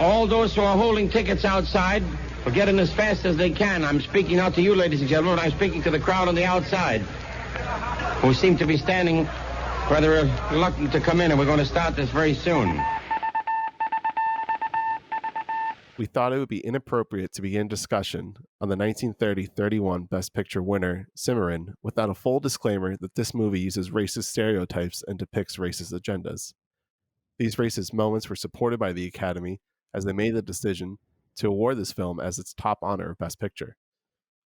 All those who are holding tickets outside will get in as fast as they can. I'm speaking not to you, ladies and gentlemen, but I'm speaking to the crowd on the outside, who seem to be standing rather reluctant to come in, and we're going to start this very soon. We thought it would be inappropriate to begin discussion on the 1930-31 Best Picture winner, Cimarron, without a full disclaimer that this movie uses racist stereotypes and depicts racist agendas. These racist moments were supported by the Academy as they made the decision to award this film as its top honor of Best Picture.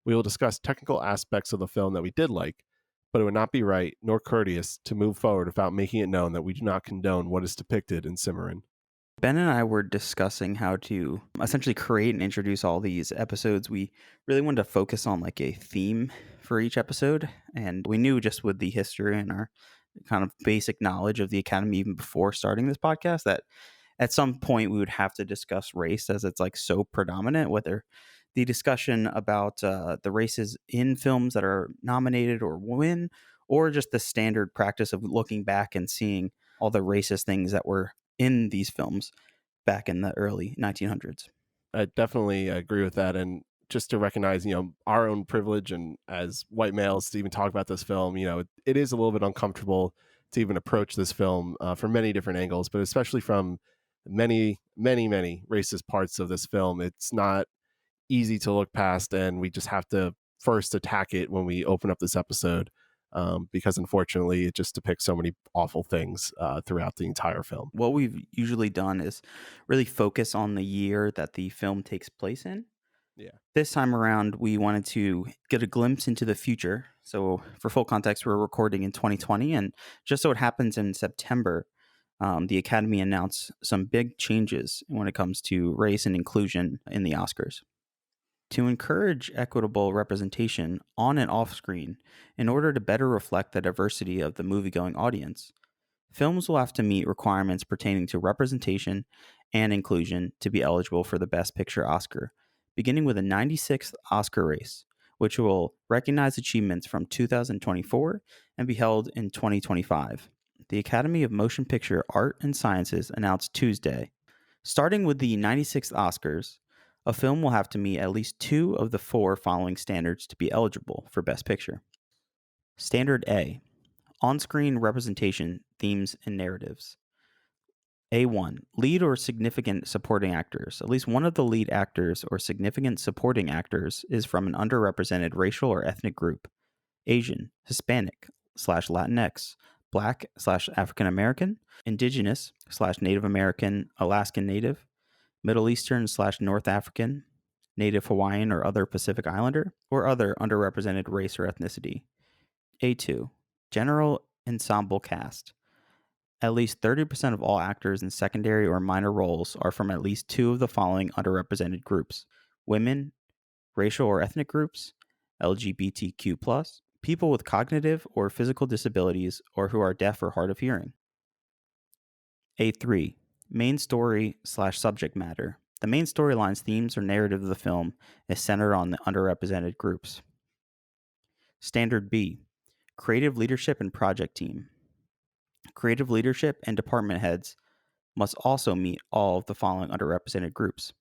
We will discuss technical aspects of the film that we did like, but it would not be right nor courteous to move forward without making it known that we do not condone what is depicted in Cimarron. Ben and I were discussing how to essentially create and introduce all these episodes. We really wanted to focus on like a theme for each episode, and we knew just with the history and our kind of basic knowledge of the Academy even before starting this podcast that at some point we would have to discuss race, as it's like so predominant, whether the discussion about the races in films that are nominated or win, or just the standard practice of looking back and seeing all the racist things that were in these films back in the early 1900s. I definitely agree with that. And just to recognize, our own privilege and as white males to even talk about this film, it is a little bit uncomfortable to even approach this film from many different angles, but especially from many, many, many racist parts of this film. It's not easy to look past, and we just have to first attack it when we open up this episode, because unfortunately it just depicts so many awful things throughout the entire film. What we've usually done is really focus on the year that the film takes place in. Yeah. This time around, we wanted to get a glimpse into the future. So for full context, we're recording in 2020, and just so it happens in September, the Academy announced some big changes when it comes to race and inclusion in the Oscars. To encourage equitable representation on and off screen, in order to better reflect the diversity of the movie-going audience, films will have to meet requirements pertaining to representation and inclusion to be eligible for the Best Picture Oscar, beginning with a 96th Oscar race, which will recognize achievements from 2024 and be held in 2025. The Academy of Motion Picture Art and Sciences announced Tuesday, starting with the 96th Oscars, a film will have to meet at least 2 of the 4 following standards to be eligible for Best Picture. Standard A, on-screen representation, themes, and narratives. A1, lead or significant supporting actors. At least one of the lead actors or significant supporting actors is from an underrepresented racial or ethnic group: Asian, Hispanic / Latinx, Black / African American, Indigenous / Native American, Alaskan Native, Middle Eastern / North African, Native Hawaiian or other Pacific Islander, or other underrepresented race or ethnicity. A2, general ensemble cast. At least 30% of all actors in secondary or minor roles are from at least 2 of the following underrepresented groups: women, racial or ethnic groups, LGBTQ+, people with cognitive or physical disabilities, or who are deaf or hard of hearing. A3, main story / subject matter. The main storyline's themes or narrative of the film is centered on the underrepresented groups. Standard B, creative leadership and project team. Creative leadership and department heads must also meet all of the following underrepresented groups.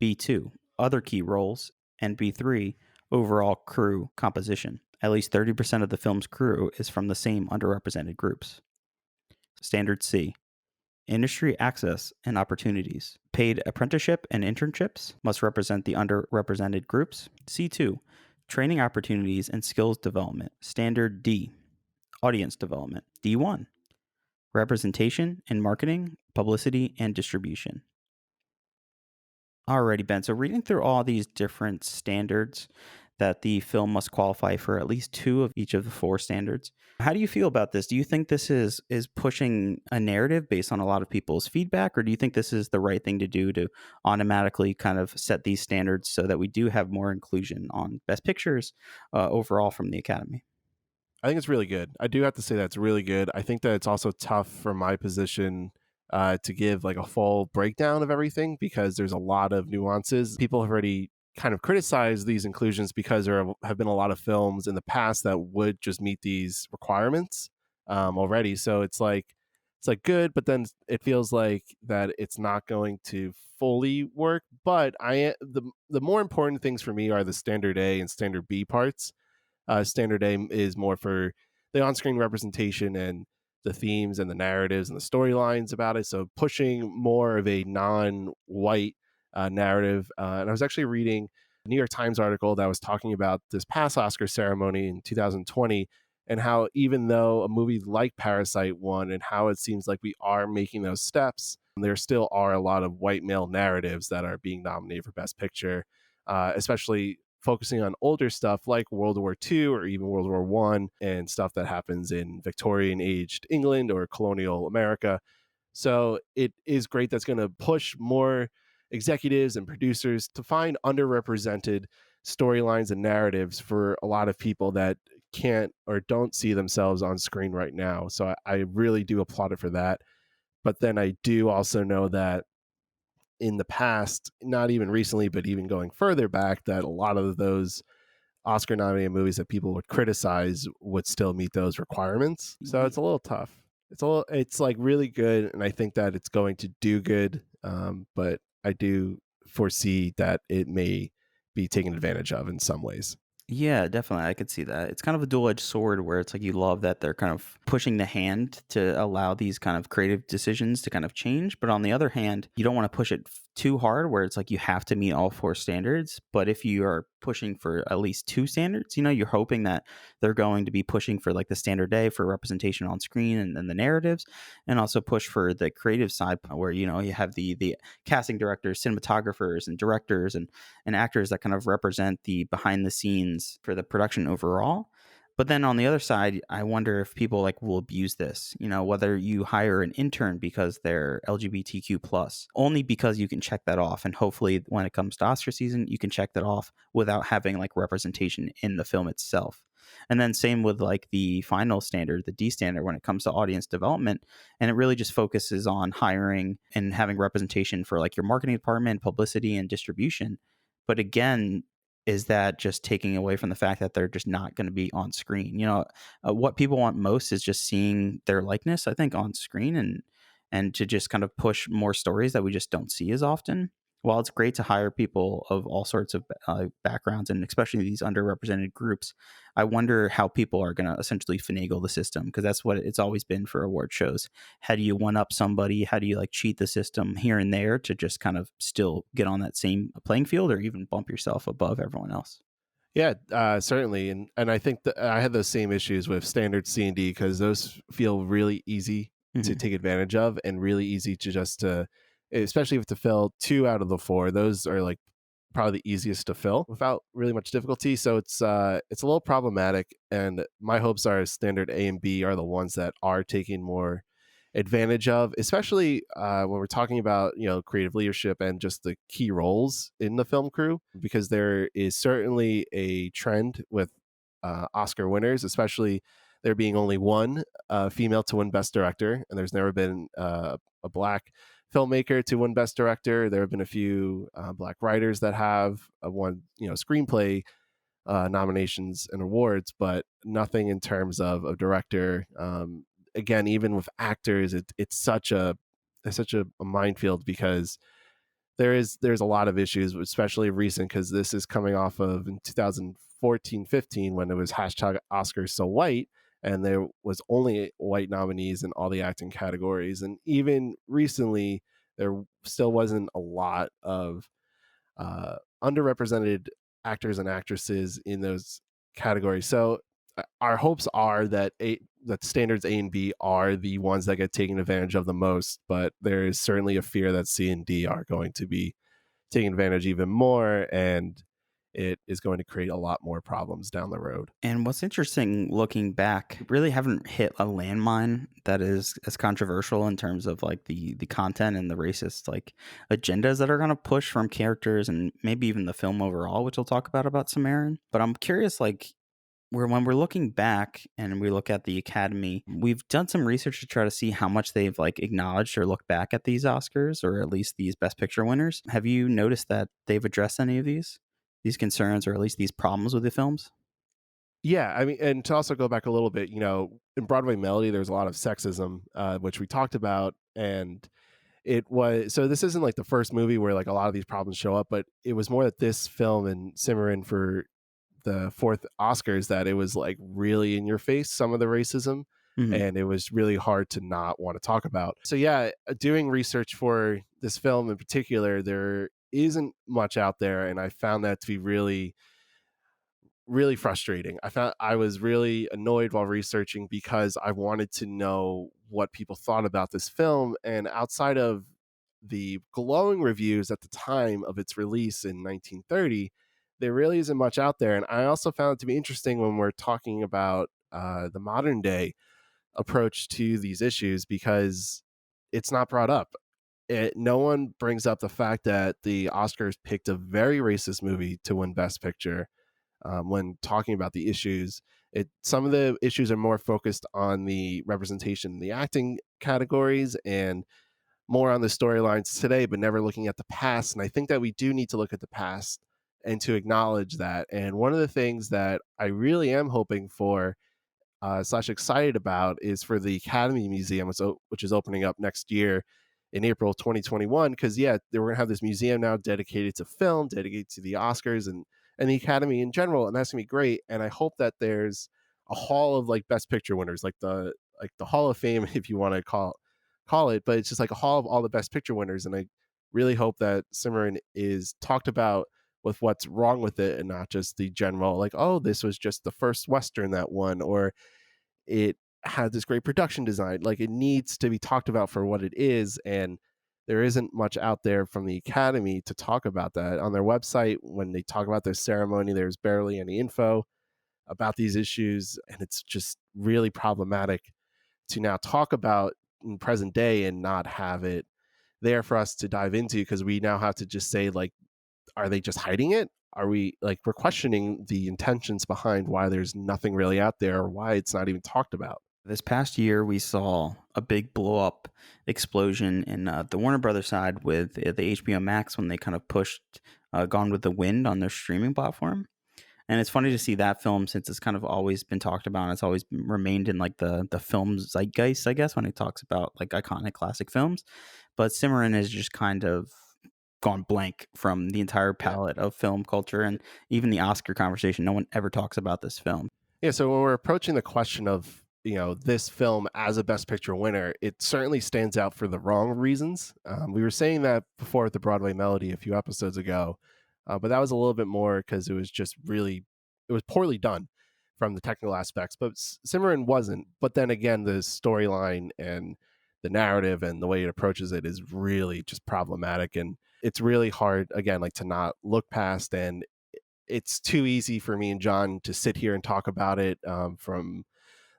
B2, other key roles, and B3, overall crew composition. At least 30% of the film's crew is from the same underrepresented groups. Standard C, industry access and opportunities. Paid apprenticeship and internships must represent the underrepresented groups. C2, training opportunities and skills development. Standard D, audience development. D1, representation in marketing, publicity, and distribution. Alrighty, Ben. So reading through all these different standards that the film must qualify for at least 2 of each of the 4 standards. How do you feel about this? Do you think this is pushing a narrative based on a lot of people's feedback, or do you think this is the right thing to do to automatically kind of set these standards so that we do have more inclusion on Best Pictures overall from the Academy? I think it's really good. I do have to say that's really good. I think that it's also tough from my position to give like a full breakdown of everything, because there's a lot of nuances. People have already kind of criticized these inclusions because there have been a lot of films in the past that would just meet these requirements already. So it's like it's like good, but then it feels like that it's not going to fully work. But the more important things for me are the standard A and standard B parts. Standard A is more for the on-screen representation and the themes and the narratives and the storylines about it. So pushing more of a non-white narrative. And I was actually reading a New York Times article that was talking about this past Oscar ceremony in 2020 and how even though a movie like Parasite won and how it seems like we are making those steps, there still are a lot of white male narratives that are being nominated for Best Picture, especially focusing on older stuff like World War II or even World War One and stuff that happens in Victorian aged England or colonial America. So it is great that's going to push more executives and producers to find underrepresented storylines and narratives for a lot of people that can't or don't see themselves on screen right now. So I really do applaud it for that. But then I do also know that in the past, not even recently, but even going further back, that a lot of those Oscar nominated movies that people would criticize would still meet those requirements. So it's a little tough. It's like really good, and I think that it's going to do good. But I do foresee that it may be taken advantage of in some ways. Yeah, definitely. I could see that. It's kind of a dual-edged sword where it's like you love that they're kind of pushing the hand to allow these kind of creative decisions to kind of change. But on the other hand, you don't want to push it too hard where it's like you have to meet all four standards. But if you are pushing for at least two standards, you're hoping that they're going to be pushing for like the standard A for representation on screen and the narratives, and also push for the creative side where, you have the casting directors, cinematographers, and directors and actors that kind of represent the behind the scenes for the production overall. But then on the other side, I wonder if people like will abuse this, whether you hire an intern because they're LGBTQ plus, only because you can check that off. And hopefully when it comes to Oscar season, you can check that off without having like representation in the film itself. And then same with like the final standard, the D standard, when it comes to audience development. And it really just focuses on hiring and having representation for like your marketing department, publicity, and distribution. But again, is that just taking away from the fact that they're just not going to be on screen? What people want most is just seeing their likeness, I think, on screen, and to just kind of push more stories that we just don't see as often. While it's great to hire people of all sorts of backgrounds, and especially these underrepresented groups, I wonder how people are going to essentially finagle the system, because that's what it's always been for award shows. How do you one up somebody? How do you like cheat the system here and there to just kind of still get on that same playing field, or even bump yourself above everyone else? Yeah, certainly, and I think that I had those same issues with standard C&D because those feel really easy to take advantage of and really easy to especially if to fill 2 out of the 4. Those are like probably the easiest to fill without really much difficulty. So it's a little problematic, and my hopes are standard A and B are the ones that are taking more advantage of, especially when we're talking about creative leadership and just the key roles in the film crew, because there is certainly a trend with Oscar winners, especially there being only one female to win Best Director, and there's never been a Black filmmaker to win Best Director. There have been a few Black writers that have won screenplay nominations and awards, but nothing in terms of a director. Again, even with actors, it's such a minefield, because there's a lot of issues, especially recent, because this is coming off of in 2014-15 when it was hashtag Oscars So White, and there was only white nominees in all the acting categories, and even recently there still wasn't a lot of underrepresented actors and actresses in those categories. So our hopes are that standards A and B are the ones that get taken advantage of the most, but there is certainly a fear that C and D are going to be taking advantage even more, and it is going to create a lot more problems down the road. And what's interesting looking back, really haven't hit a landmine that is as controversial in terms of like the content and the racist like agendas that are going to push from characters and maybe even the film overall, which we'll talk about Cimarron. But I'm curious, like, when we're looking back and we look at the Academy, we've done some research to try to see how much they've like acknowledged or looked back at these Oscars, or at least these Best Picture winners. Have you noticed that they've addressed any of these concerns, or at least these problems with the films? Yeah, I mean, and to also go back a little bit, in Broadway Melody, there's a lot of sexism, which we talked about, and it was so this isn't like the first movie where like a lot of these problems show up, but it was more that this film and Cimarron for the fourth Oscars that it was like really in your face, some of the racism, Hmm. and it was really hard to not want to talk about. So yeah, doing research for this film in particular, there isn't much out there, and I found that to be really frustrating. I found I was really annoyed while researching because I wanted to know what people thought about this film. And outside of the glowing reviews at the time of its release in 1930, there really isn't much out there. And I also found it to be interesting when we're talking about the modern day approach to these issues because it's not brought up. No one brings up the fact that the Oscars picked a very racist movie to win Best Picture when talking about the issues. Some of the issues are more focused on the representation in the acting categories and more on the storylines today, but never looking at the past. And I think that we do need to look at the past and to acknowledge that. And one of the things that I really am hoping for slash excited about is for the Academy Museum, which is opening up next year in April 2021. Because yeah, we're gonna have this museum now dedicated to film, dedicated to the Oscars and the Academy in general, and that's gonna be great. And I hope that there's a hall of like Best Picture winners, like the Hall of Fame, if you want to call it, but it's just like a hall of all the Best Picture winners. And I really hope that Cimarron is talked about with what's wrong with it and not just the general like, oh, this was just the first Western that won, or it had this great production design. Like it needs to be talked about for what it is. And there isn't much out there from the Academy to talk about that. On their website, when they talk about their ceremony, there's barely any info about these issues. And it's just really problematic to now talk about in present day and not have it there for us to dive into, because we now have to just say like, are they just hiding it? Are we like, we're questioning the intentions behind why there's nothing really out there or why it's not even talked about. This past year, we saw a big blow up explosion in the Warner Brothers side with the HBO Max when they kind of pushed Gone with the Wind on their streaming platform. And it's funny to see that film since it's kind of always been talked about and it's always remained in like the film zeitgeist, I guess, when it talks about like iconic classic films. But Cimarron has just kind of gone blank from the entire Yeah. palette of film culture and even the Oscar conversation. No one ever talks about this film. Yeah. So when we're approaching the question of, this film as a Best Picture winner, it certainly stands out for the wrong reasons. We were saying that before with the Broadway Melody a few episodes ago, but that was a little bit more because it was just really, it was poorly done from the technical aspects, but Cimarron wasn't. But then again, the storyline and the narrative and the way it approaches it is really just problematic. And it's really hard, again, like to not look past. And it's too easy for me and John to sit here and talk about it from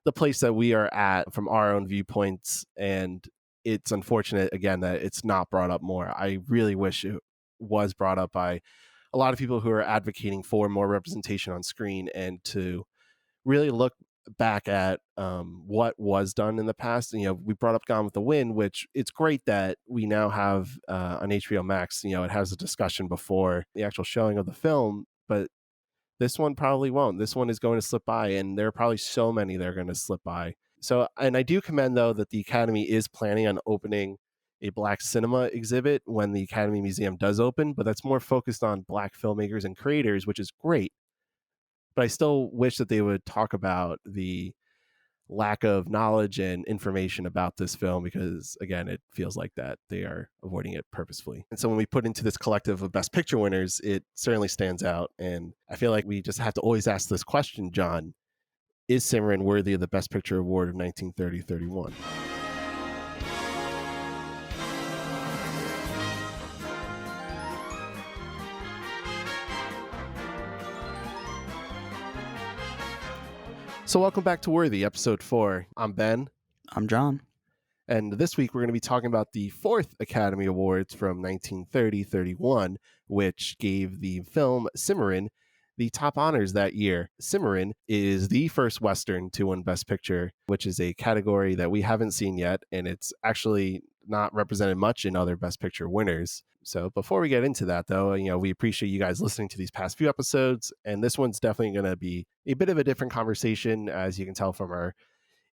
the place that we are at, from our own viewpoints. And it's unfortunate, again, that it's not brought up more. I really wish it was brought up by a lot of people who are advocating for more representation on screen and to really look back at what was done in the past. And, we brought up Gone with the Wind, which it's great that we now have on HBO Max. It has a discussion before the actual showing of the film, but this one probably won't. This one is going to slip by, and there are probably so many that are going to slip by. So, and I do commend, though, that the Academy is planning on opening a Black cinema exhibit when the Academy Museum does open, but that's more focused on Black filmmakers and creators, which is great. But I still wish that they would talk about the lack of knowledge and information about this film, because again, it feels like that they are avoiding it purposefully. And so when we put into this collective of Best Picture winners, it certainly stands out. And I feel like we just have to always ask this question, John: is Cimarron worthy of the Best Picture award of 1930-31? So welcome back to Worthy, episode 4. I'm Ben. I'm John. And this week we're going to be talking about the 4th Academy Awards from 1930-31, which gave the film Cimarron the top honors that year. Cimarron is the first Western to win Best Picture, which is a category that we haven't seen yet. And it's actually not represented much in other Best Picture winners. So before we get into that, though, we appreciate you guys listening to these past few episodes. And this one's definitely going to be a bit of a different conversation, as you can tell from our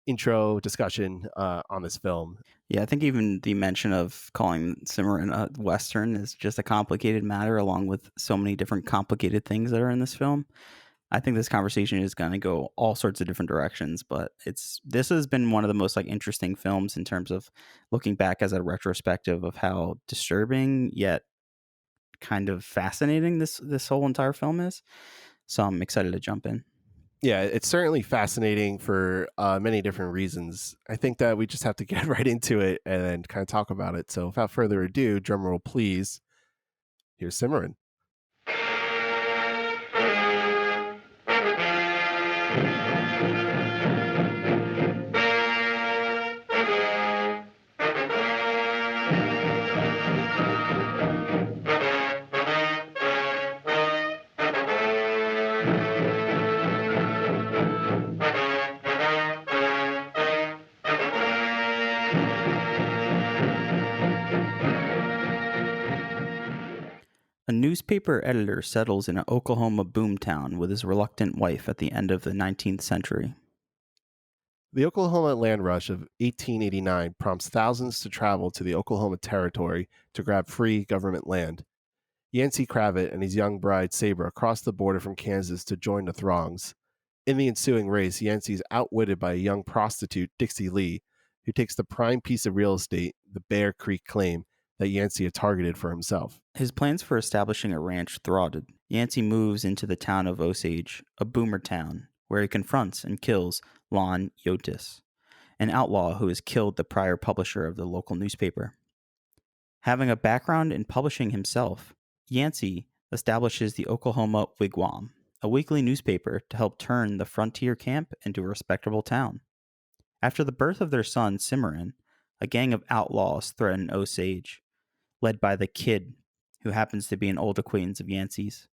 intro discussion on this film. Yeah, I think even the mention of calling Cimarron a Western is just a complicated matter, along with so many different complicated things that are in this film. I think this conversation is going to go all sorts of different directions, but this has been one of the most interesting films in terms of looking back as a retrospective of how disturbing yet kind of fascinating this whole entire film is. So I'm excited to jump in. Yeah, it's certainly fascinating for many different reasons. I think that we just have to get right into it and kind of talk about it. So without further ado, drumroll please, here's Cimarron. A newspaper editor settles in an Oklahoma boomtown with his reluctant wife at the end of the 19th century. The Oklahoma land rush of 1889 prompts thousands to travel to the Oklahoma Territory to grab free government land. Yancey Cravett and his young bride Sabra cross the border from Kansas to join the throngs. In the ensuing race, Yancey is outwitted by a young prostitute, Dixie Lee, who takes the prime piece of real estate, the Bear Creek claim, that Yancey had targeted for himself. His plans for establishing a ranch thwarted. Yancey moves into the town of Osage, a boomer town, where he confronts and kills Lon Yotis, an outlaw who has killed the prior publisher of the local newspaper. Having a background in publishing himself, Yancey establishes the Oklahoma Wigwam, a weekly newspaper to help turn the frontier camp into a respectable town. After the birth of their son, Cimarron, a gang of outlaws threaten Osage, led by the Kid, who happens to be an old acquaintance of Yancey's.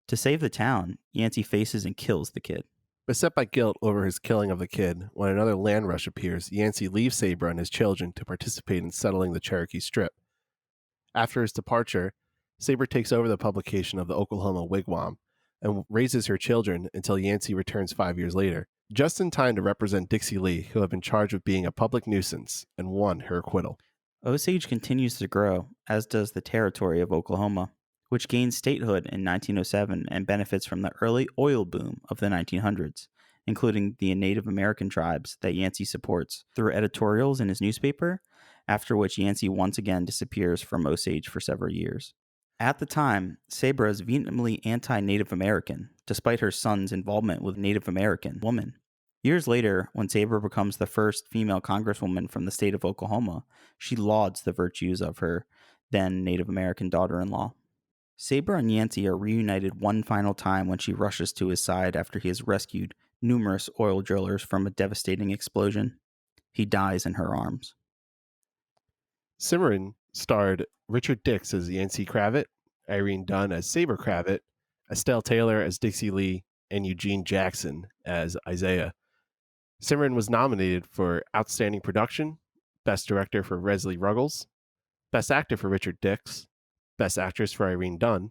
To save the town, Yancey faces and kills the Kid. Beset by guilt over his killing of the Kid, when another land rush appears, Yancey leaves Sabra and his children to participate in settling the Cherokee Strip. After his departure, Sabra takes over the publication of the Oklahoma Wigwam and raises her children until Yancey returns 5 years later, just in time to represent Dixie Lee, who had been charged with being a public nuisance and won her acquittal. Osage continues to grow, as does the territory of Oklahoma, which gained statehood in 1907 and benefits from the early oil boom of the 1900s, including the Native American tribes that Yancey supports through editorials in his newspaper, after which Yancey once again disappears from Osage for several years. At the time, Sabra is vehemently anti-Native American, despite her son's involvement with Native American women. Years later, when Sabra becomes the first female congresswoman from the state of Oklahoma, she lauds the virtues of her then Native American daughter-in-law. Sabra and Yancey are reunited one final time when she rushes to his side after he has rescued numerous oil drillers from a devastating explosion. He dies in her arms. Cimarron starred Richard Dix as Yancey Cravett, Irene Dunn as Sabra Cravett, Estelle Taylor as Dixie Lee, and Eugene Jackson as Isaiah. Cimarron was nominated for Outstanding Production, Best Director for Leslie Ruggles, Best Actor for Richard Dix, Best Actress for Irene Dunn,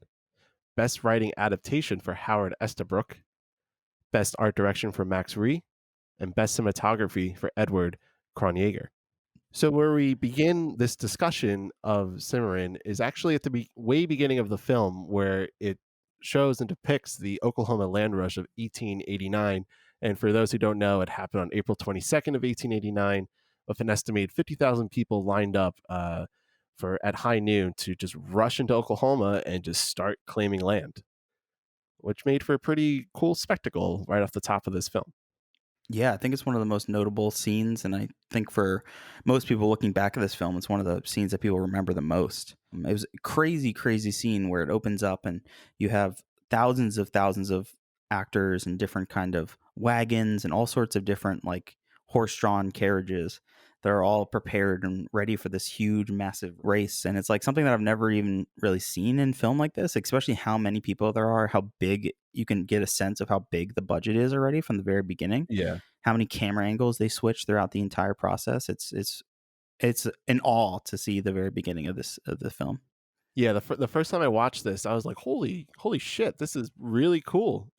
Best Writing Adaptation for Howard Estabrook, Best Art Direction for Max Rhee, and Best Cinematography for Edward Kronjaeger. So where we begin this discussion of Cimarron is actually at the way beginning of the film, where it shows and depicts the Oklahoma land rush of 1889. And for those who don't know, it happened on April 22nd of 1889, with an estimated 50,000 people lined up at high noon to just rush into Oklahoma and just start claiming land, which made for a pretty cool spectacle right off the top of this film. Yeah, I think it's one of the most notable scenes, and I think for most people looking back at this film, it's one of the scenes that people remember the most. It was a crazy, crazy scene where it opens up and you have thousands of actors and different kind of wagons and all sorts of different horse-drawn carriages that are all prepared and ready for this huge, massive race. And it's something that I've never even really seen in film like this, especially how many people there are, how big you can get a sense of how big the budget is already from the very beginning. Yeah. How many camera angles they switch throughout the entire process. It's it's an awe to see the very beginning of the film. Yeah, the first time I watched this, I was like, "Holy shit, this is really cool."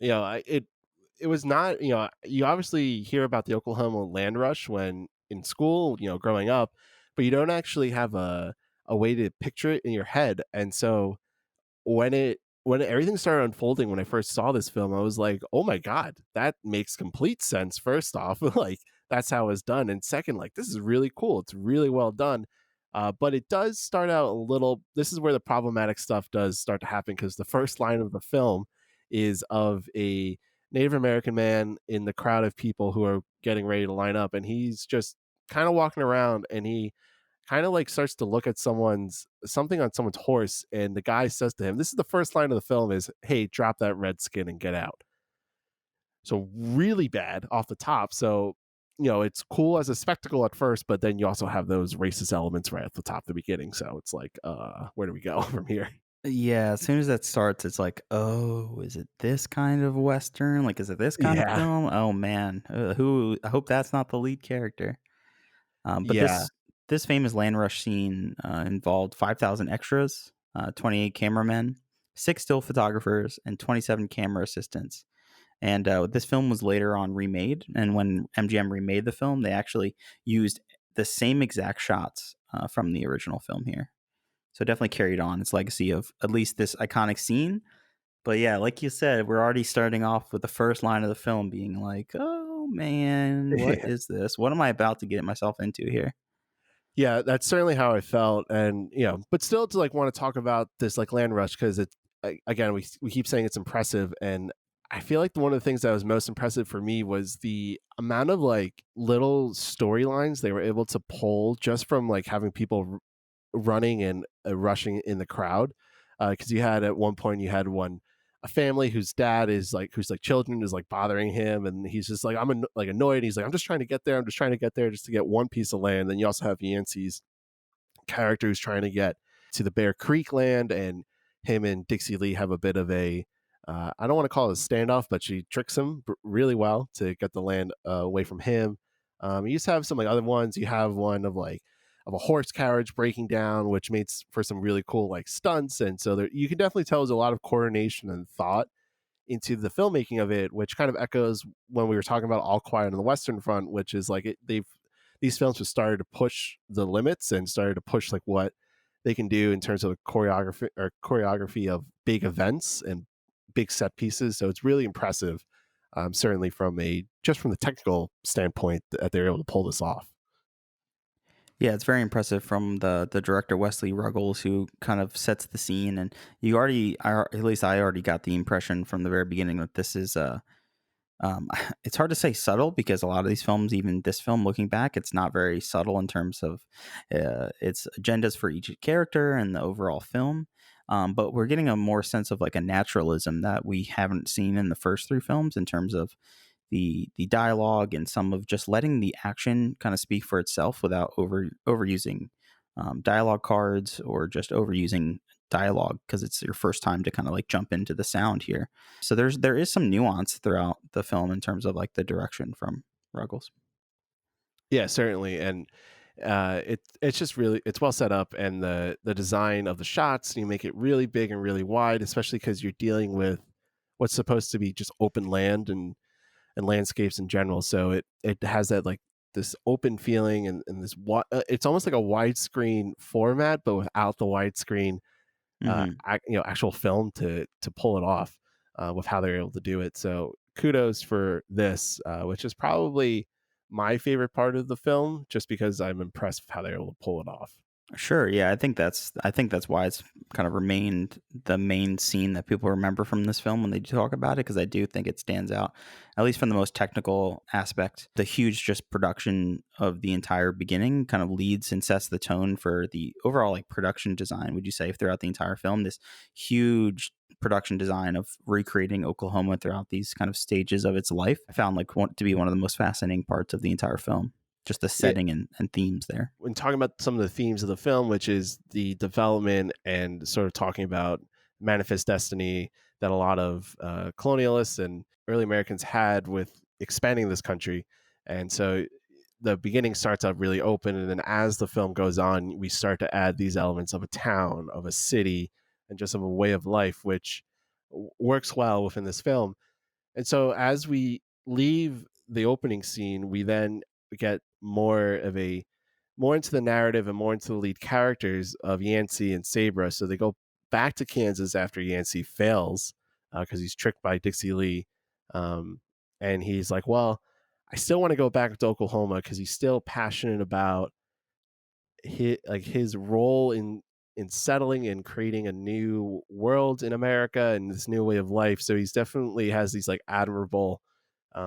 It was not, you obviously hear about the Oklahoma land rush when in school, growing up, but you don't actually have a way to picture it in your head. And so when everything started unfolding when I first saw this film, I was like, "Oh my god, that makes complete sense." First off, like that's how it's done, and second, like this is really cool. It's really well done. But it does start out a little. This is where the problematic stuff does start to happen because the first line of the film is of a Native American man in the crowd of people who are getting ready to line up, and he's just kind of walking around, and he kind of like starts to look at something on someone's horse, and the guy says to him, this is the first line of the film, is, "Hey, drop that red skin and get out." So really bad off the top. So it's cool as a spectacle at first, but then you also have those racist elements right at the top of the beginning. So it's like, where do we go from here? Yeah, as soon as that starts, it's like, oh, is it this kind of Western? Like, is it this kind of Yeah. film? Oh man, who? I hope that's not the lead character. But Yeah. this famous land rush scene involved 5,000 extras, 28 cameramen, 6 still photographers, and 27 camera assistants. And this film was later on remade. And when MGM remade the film, they actually used the same exact shots from the original film here. So it definitely carried on its legacy of at least this iconic scene. But yeah, like you said, we're already starting off with the first line of the film being like, oh man, what Yeah. is this? What am I about to get myself into here? Yeah, that's certainly how I felt. And but still to like want to talk about this like land rush, because it's, again, we keep saying it's impressive, and I feel like one of the things that was most impressive for me was the amount of like little storylines they were able to pull just from like having people running and rushing in the crowd. Because you had at one point, you had a family whose dad is like, who's like children is like bothering him, and he's just like, like annoyed. He's like, I'm just trying to get there. I'm just trying to get there just to get one piece of land. Then you also have Yancey's character who's trying to get to the Bear Creek land, and him and Dixie Lee have a bit of a, I don't want to call it a standoff, but she tricks him really well to get the land away from him. You just have some like other ones. You have one of a horse carriage breaking down, which makes for some really cool like stunts, and so there, you can definitely tell there's a lot of coordination and thought into the filmmaking of it, which kind of echoes when we were talking about All Quiet on the Western Front, which is like these films have started to push the limits and started to push like what they can do in terms of choreography of big events and big set pieces. So it's really impressive, certainly from the technical standpoint, that they're able to pull this off. Yeah, it's very impressive from the director Wesley Ruggles, who kind of sets the scene. And at least I already got the impression from the very beginning that this is it's hard to say subtle, because a lot of these films, even this film, looking back, it's not very subtle in terms of its agendas for each character and the overall film. But we're getting a more sense of like a naturalism that we haven't seen in the first 3 films in terms of the dialogue and some of just letting the action kind of speak for itself without overusing dialogue cards or just overusing dialogue because it's your first time to kind of like jump into the sound here. So there is some nuance throughout the film in terms of like the direction from Ruggles. Yeah, certainly. And it's just really, it's well set up, and the design of the shots, you make it really big and really wide, especially because you're dealing with what's supposed to be just open land and landscapes in general. So it has that like this open feeling, and this it's almost like a widescreen format, but without the widescreen actual film to pull it off with how they're able to do it. So kudos for this, which is probably my favorite part of the film, just because I'm impressed with how they're able to pull it off. Sure. Yeah, I think that's why it's kind of remained the main scene that people remember from this film when they talk about it, because I do think it stands out, at least from the most technical aspect. The huge just production of the entire beginning kind of leads and sets the tone for the overall like production design, would you say, throughout the entire film. This huge production design of recreating Oklahoma throughout these kind of stages of its life, I found like to be one of the most fascinating parts of the entire film. Just the setting and themes there. When talking about some of the themes of the film, which is the development and sort of talking about manifest destiny that a lot of colonialists and early Americans had with expanding this country. And so the beginning starts out really open, and then as the film goes on, we start to add these elements of a town, of a city, and just of a way of life, which works well within this film. And so as we leave the opening scene, we then get more into the narrative and more into the lead characters of Yancey and Sabra. So they go back to Kansas after Yancey fails because he's tricked by Dixie Lee. And he's like, well, I still want to go back to Oklahoma because he's still passionate about his role in settling and creating a new world in America and this new way of life. So he's definitely has these like admirable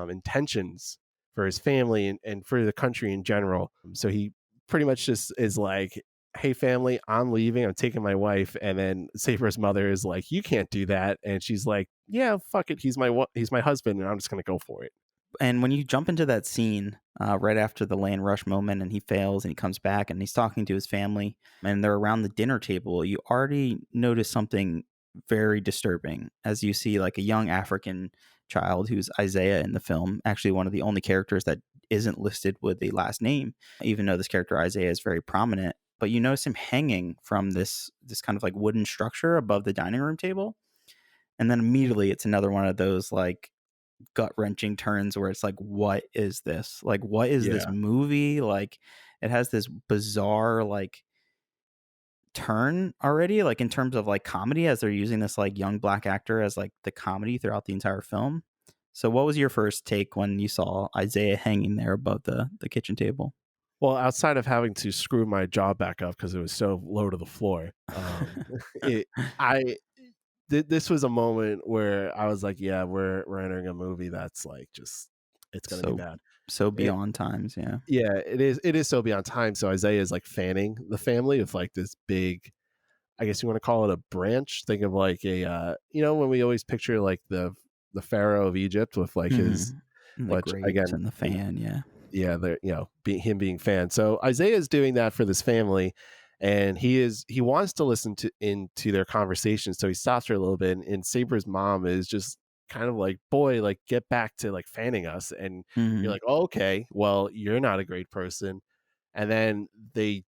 intentions for his family and for the country in general. So he pretty much just is like, hey family, I'm leaving, I'm taking my wife. And then Sabra's mother is like, you can't do that. And she's like, yeah, fuck it, he's my husband and I'm just gonna go for it. And when you jump into that scene right after the land rush moment and he fails and he comes back and he's talking to his family and they're around the dinner table, you already notice something very disturbing as you see like a young African child who's Isaiah in the film, actually one of the only characters that isn't listed with a last name, even though this character Isaiah is very prominent. But you notice him hanging from this kind of like wooden structure above the dining room table. And then immediately it's another one of those like gut-wrenching turns where it's like, what is this? Like, what is this movie? Like, it has this bizarre like turn already, like in terms of like comedy, as they're using this like young black actor as like the comedy throughout the entire film. So what was your first take when you saw Isaiah hanging there above the kitchen table? Well, outside of having to screw my jaw back up because it was so low to the floor, this was a moment where I was like, yeah, we're entering a movie that's like just it's gonna be bad. So beyond times, yeah. Yeah, it is so beyond time. So Isaiah is like fanning the family with like this big, I guess you want to call it a branch. Think of like a when we always picture like the Pharaoh of Egypt with like his the which grapes again and the fan, yeah, they're him being fan. So Isaiah is doing that for this family, and he wants to listen into their conversation. So he stops for a little bit, and Sabra's mom is just kind of like, boy, like get back to like fanning us. And you're like, oh, okay, well, you're not a great person. And then they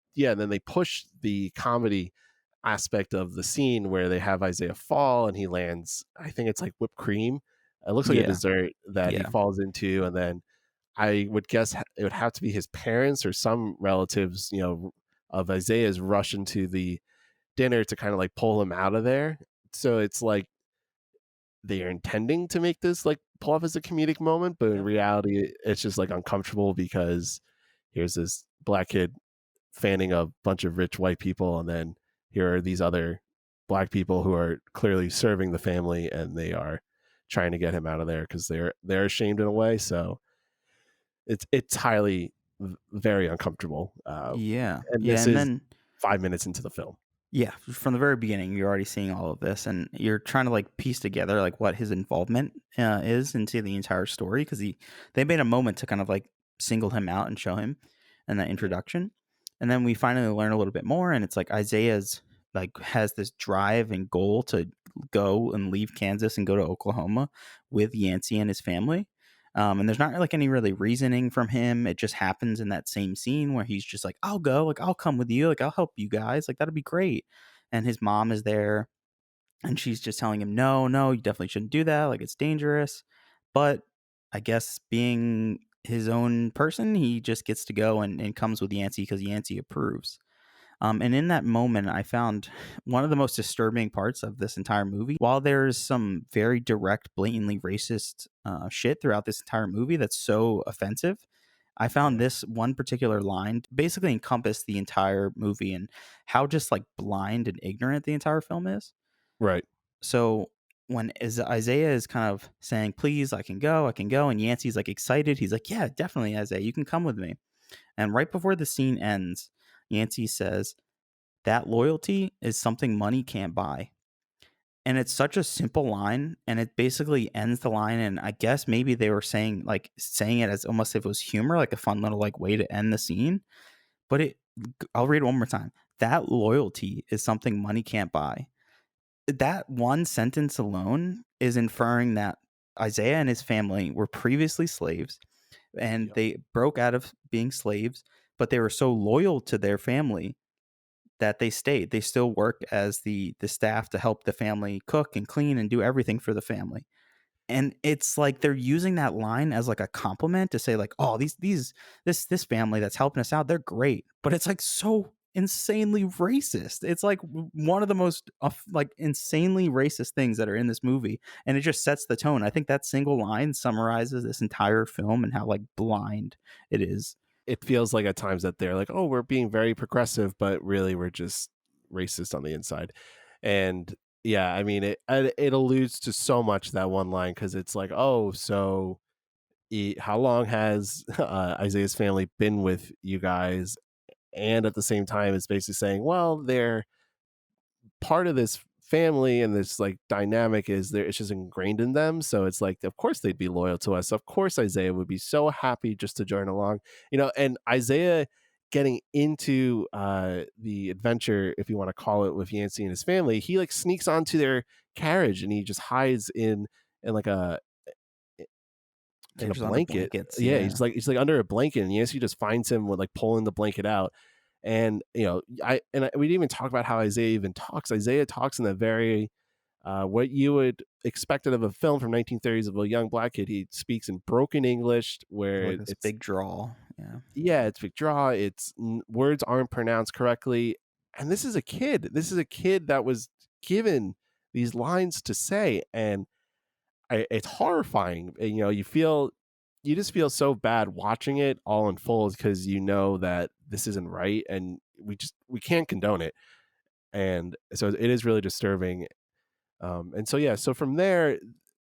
push the comedy aspect of the scene where they have Isaiah fall and he lands, I think it's like whipped cream. It looks like a dessert that he falls into, and then I would guess it would have to be his parents or some relatives, of Isaiah's rush into the dinner to kind of like pull him out of there. So it's like they are intending to make this like pull off as a comedic moment, but in reality, it's just like uncomfortable because here's this black kid fanning a bunch of rich white people, and then here are these other black people who are clearly serving the family, and they are trying to get him out of there because they're ashamed in a way. So it's highly very uncomfortable. And this is then 5 minutes into the film. Yeah, from the very beginning, you're already seeing all of this, and you're trying to like piece together like what his involvement is into the entire story, because they made a moment to kind of like single him out and show him in that introduction, and then we finally learn a little bit more, and it's like Isaiah's like has this drive and goal to go and leave Kansas and go to Oklahoma with Yancey and his family. And there's not like any really reasoning from him. It just happens in that same scene where he's just like, I'll go, like, I'll come with you. Like, I'll help you guys. Like, that'd be great. And his mom is there and she's just telling him, no, you definitely shouldn't do that. Like, it's dangerous. But I guess being his own person, he just gets to go and comes with Yancey because Yancey approves. And in that moment, I found one of the most disturbing parts of this entire movie. While there's some very direct, blatantly racist shit throughout this entire movie that's so offensive, I found this one particular line basically encompassed the entire movie and how just like blind and ignorant the entire film is. Right. So when Isaiah is kind of saying, please, I can go, and Yancey's like excited. He's like, yeah, definitely, Isaiah, you can come with me. And right before the scene ends, Yancey says, that loyalty is something money can't buy. And it's such a simple line, and it basically ends the line. And I guess maybe they were saying it as almost if it was humor, like a fun little like way to end the scene. But I'll read it one more time. That loyalty is something money can't buy. That one sentence alone is inferring that Isaiah and his family were previously slaves. and Yep. they broke out of being slaves, but they were so loyal to their family that they stayed. They still work as the staff to help the family cook and clean and do everything for the family. And it's like they're using that line as like a compliment to say like, oh, this family that's helping us out, they're great. But it's like so insanely racist. It's like one of the most like insanely racist things that are in this movie, and it just sets the tone. I think that single line summarizes this entire film and how like blind it is. It feels like at times that they're like, oh, we're being very progressive, but really we're just racist on the inside. And yeah, I mean, it alludes to so much, that one line, because it's like, oh, so how long has Isaiah's family been with you guys? And at the same time, it's basically saying, well, they're part of this family, and this like dynamic is there, it's just ingrained in them. So it's like, of course they'd be loyal to us, of course Isaiah would be so happy just to join along, and Isaiah getting into the adventure, if you want to call it, with Yancey and his family. He like sneaks onto their carriage and he just hides in like They're a just under blanket. blankets. Yeah, Yeah. he's like under a blanket, and Yancey just finds him with like pulling the blanket out. And we didn't even talk about how Isaiah even talks. Isaiah talks in a very what you would expect of a film from 1930s of a young black kid. He speaks in broken English, where Like this it's big draw. Yeah. it's big draw. It's words aren't pronounced correctly. And this is a kid. This is a kid that was given these lines to say, and it's horrifying. And, you just feel so bad watching it all unfold, because you know that this isn't right, and we can't condone it. And so it is really disturbing. And so yeah, so from there,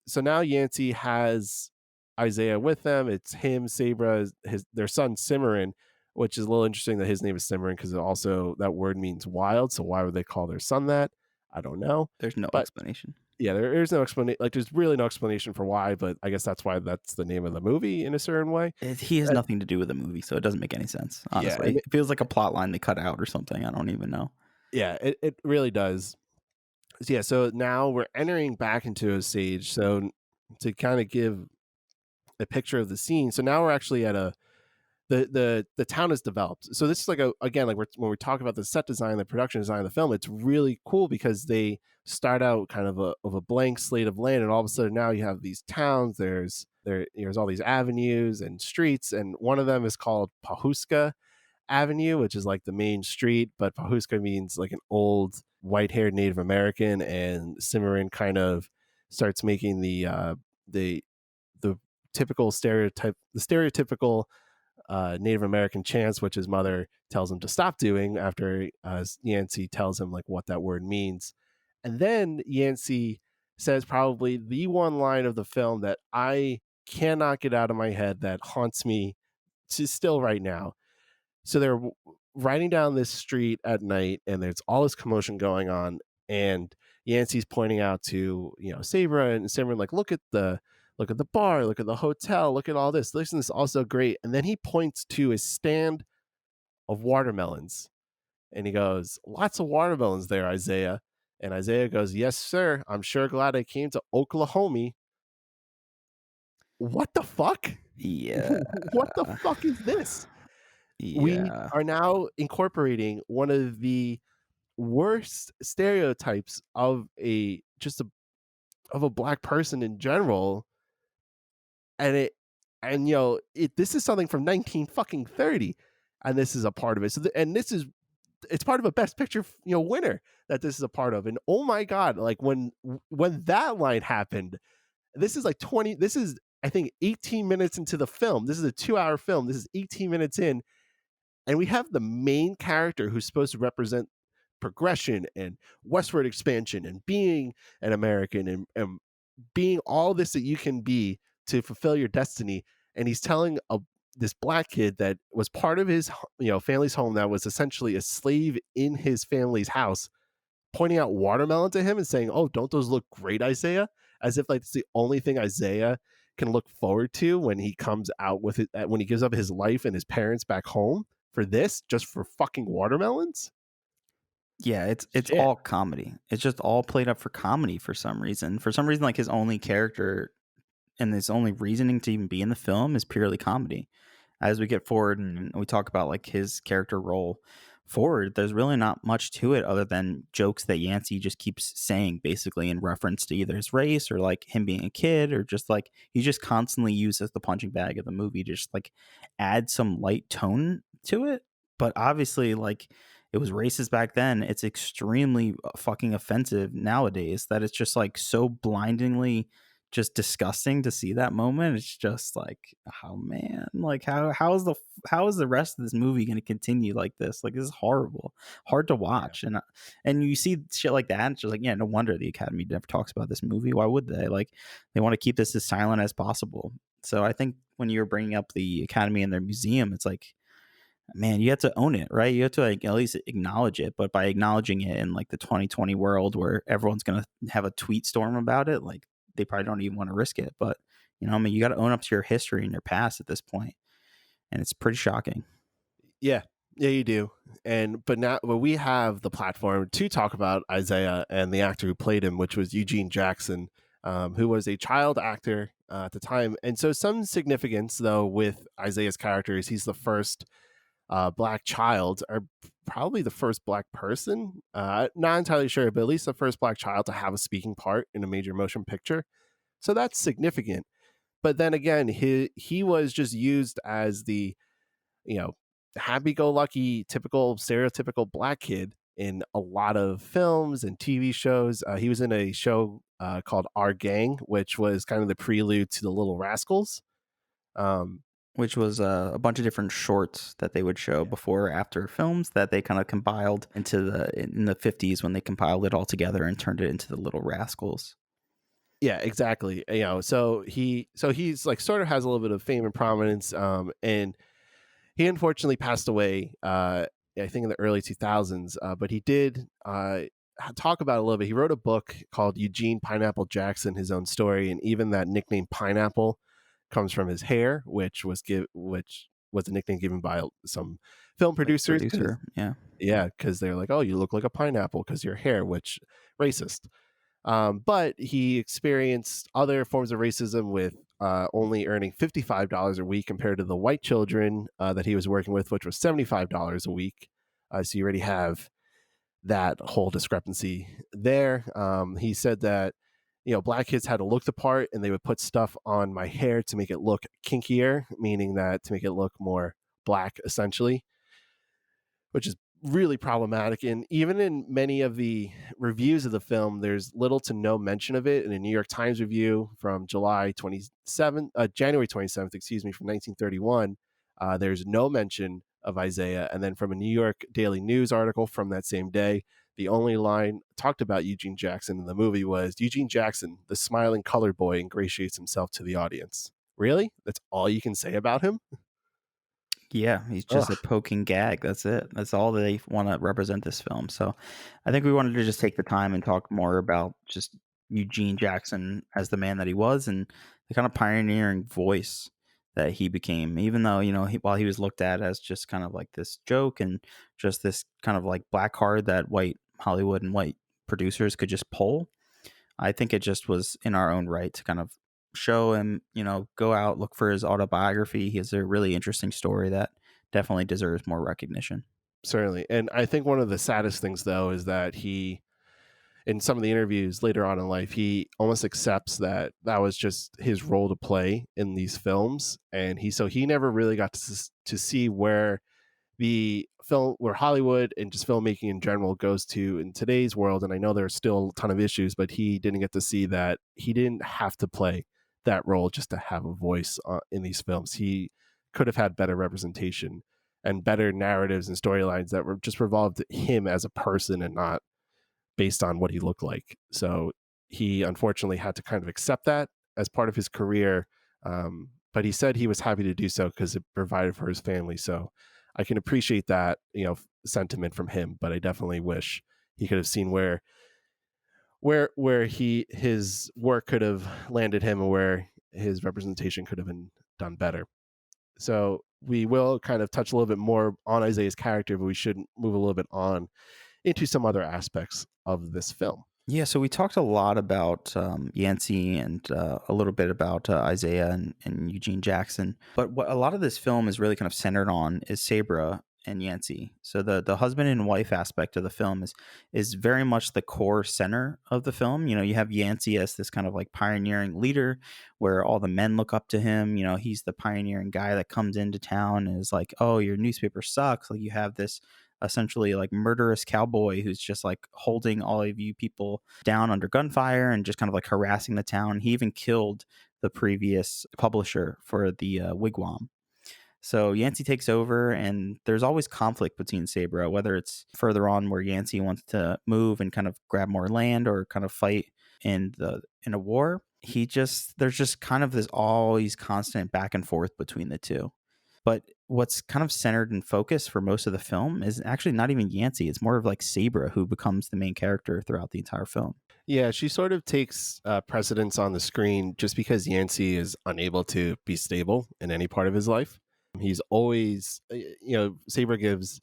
so now Yancey has Isaiah with them. It's him, Sabra, their son Cimarron, which is a little interesting that his name is Cimarron, because also that word means wild. So why would they call their son that? I don't know. There's no But explanation. yeah, there's no explanation. Like, there's really no explanation for why, but I guess that's why that's the name of the movie in a certain way. He has Uh, nothing to do with the movie, so it doesn't make any sense. yeah, Honestly, it feels like a plot line they cut out or something. I don't even know. yeah, it really does. So yeah, so now we're entering back into Osage. So to kind of give a picture of the scene, so now we're actually at the town is developed. So this is like again, like when we talk about the set design, the production design of the film, it's really cool because they start out kind of a blank slate of land, and all of a sudden now you have these towns. There's all these avenues and streets, and one of them is called Pahuska Avenue, which is like the main street, but Pahuska means like an old white-haired Native American, and Cimarron kind of starts making the the stereotypical Native American chants, which his mother tells him to stop doing after Yancey tells him like what that word means. And then Yancey says probably the one line of the film that I cannot get out of my head, that haunts me to still right now. So they're riding down this street at night, and there's all this commotion going on, and Yancey's pointing out to Sabra and Simran, like, look at the bar, look at the hotel, look at all this. This is also great. And then he points to a stand of watermelons, and he goes, lots of watermelons there, Isaiah. And Isaiah goes, yes, sir. I'm sure glad I came to Oklahoma. What the fuck? Yeah. What the fuck is this? We Yeah. are now incorporating one of the worst stereotypes of a black person in general, and this is something from 1930, and this is a part of it. So it's part of a Best Picture winner that this is a part of. And oh my god, like when that line happened, this is I think 18 minutes into the film. This is a 2-hour film. This is 18 minutes in, and we have the main character who's supposed to represent progression and westward expansion and being an American and being all this that you can be to fulfill your destiny. And he's telling this black kid that was part of his family's home, that was essentially a slave in his family's house, pointing out watermelon to him and saying, oh, don't those look great, Isaiah? As if like it's the only thing Isaiah can look forward to when he comes out with it, when he gives up his life and his parents back home for this, just for fucking watermelons. Yeah, it's Shit. all comedy. It's just all played up for comedy for some reason. For some reason, like his only character and his only reasoning to even be in the film is purely comedy. As we get forward and we talk about like his character role forward, there's really not much to it other than jokes that Yancey just keeps saying, basically in reference to either his race or like him being a kid, or just like he just constantly uses the punching bag of the movie to just like add some light tone to it. But obviously, like, it was racist back then. It's extremely fucking offensive nowadays, that it's just like so blindingly just disgusting to see that moment. It's just like, oh man, like how is the rest of this movie going to continue like this? Like, this is horrible, hard to watch. And you see shit like that, it's just like, yeah, no wonder the Academy never talks about this movie. Why would they? Like, they want to keep this as silent as possible. So I think when you're bringing up the Academy and their museum, it's like, man, you have to own it, right? You have to like at least acknowledge it. But by acknowledging it in like the 2020 world where everyone's gonna have a tweet storm about it, like, they probably don't even want to risk it. But I mean, you got to own up to your history and your past at this point, and it's pretty shocking. Yeah, you do. But we have the platform to talk about Isaiah and the actor who played him, which was Eugene Jackson, who was a child actor at the time. And so some significance, though, with Isaiah's character is he's the first black child, or probably the first black person, not entirely sure, but at least the first black child to have a speaking part in a major motion picture. So that's significant. But then again, he was just used as the, happy-go-lucky, typical, stereotypical black kid in a lot of films and TV shows. He was in a show called Our Gang, which was kind of the prelude to the Little Rascals. Which was a bunch of different shorts that they would show before or after films that they kind of compiled in the 50s, when they compiled it all together and turned it into the Little Rascals. Yeah, exactly. So he's like sort of has a little bit of fame and prominence, and he unfortunately passed away, I think in the early 2000s, but he did talk about it a little bit. He wrote a book called Eugene Pineapple Jackson, his own story, and even that nickname Pineapple comes from his hair, which was a nickname given by some film producers. Yeah, because they're like, oh, you look like a pineapple because your hair, which racist. But he experienced other forms of racism with only earning $55 a week compared to the white children that he was working with, which was $75 a week. So you already have that whole discrepancy there. He said that, black kids had to look the part, and they would put stuff on my hair to make it look kinkier, meaning that to make it look more black, essentially, which is really problematic. And even in many of the reviews of the film, there's little to no mention of it. In a New York Times review from January 27th, excuse me, from 1931, there's no mention of Isaiah. And then from a New York Daily News article from that same day, the only line talked about Eugene Jackson in the movie was, Eugene Jackson, the smiling colored boy, ingratiates himself to the audience. Really? That's all you can say about him? Yeah, he's just a poking gag. That's it. That's all they want to represent this film. So I think we wanted to just take the time and talk more about just Eugene Jackson as the man that he was, and the kind of pioneering voice that he became, even though, while he was looked at as just kind of like this joke and just this kind of like black card that white Hollywood and white producers could just pull. I think it just was in our own right to kind of show him, go out, look for his autobiography. He has a really interesting story that definitely deserves more recognition. Certainly. And I think one of the saddest things, though, is that he, in some of the interviews later on in life, he almost accepts that that was just his role to play in these films. And he never really got to see where where Hollywood and just filmmaking in general goes to in today's world. And I know there's still a ton of issues, but he didn't get to see that he didn't have to play that role just to have a voice in these films. He could have had better representation and better narratives and storylines that were just revolved him as a person and not based on what he looked like. So he unfortunately had to kind of accept that as part of his career. But he said he was happy to do so because it provided for his family. So I can appreciate that, sentiment from him, but I definitely wish he could have seen where his work could have landed him and where his representation could have been done better. So we will kind of touch a little bit more on Isaiah's character, but we should move a little bit on into some other aspects of this film. Yeah, so we talked a lot about Yancey and a little bit about Isaiah and Eugene Jackson. But what a lot of this film is really kind of centered on is Sabra and Yancey. So the husband and wife aspect of the film is very much the core center of the film. You know, you have Yancey as this kind of like pioneering leader where all the men look up to him. You know, he's the pioneering guy that comes into town and is like, oh, your newspaper sucks. Like you have this essentially like murderous cowboy who's just like holding all of you people down under gunfire and just kind of like harassing the town. He even killed the previous publisher for the wigwam. So Yancey takes over, and there's always conflict between Sabra, whether it's further on where Yancey wants to move and kind of grab more land or kind of fight in a war. There's just kind of this always constant back and forth between the two. But what's kind of centered and focused for most of the film is actually not even Yancey. It's more of like Sabra who becomes the main character throughout the entire film. Yeah, she sort of takes precedence on the screen just because Yancey is unable to be stable in any part of his life. He's always, Saber gives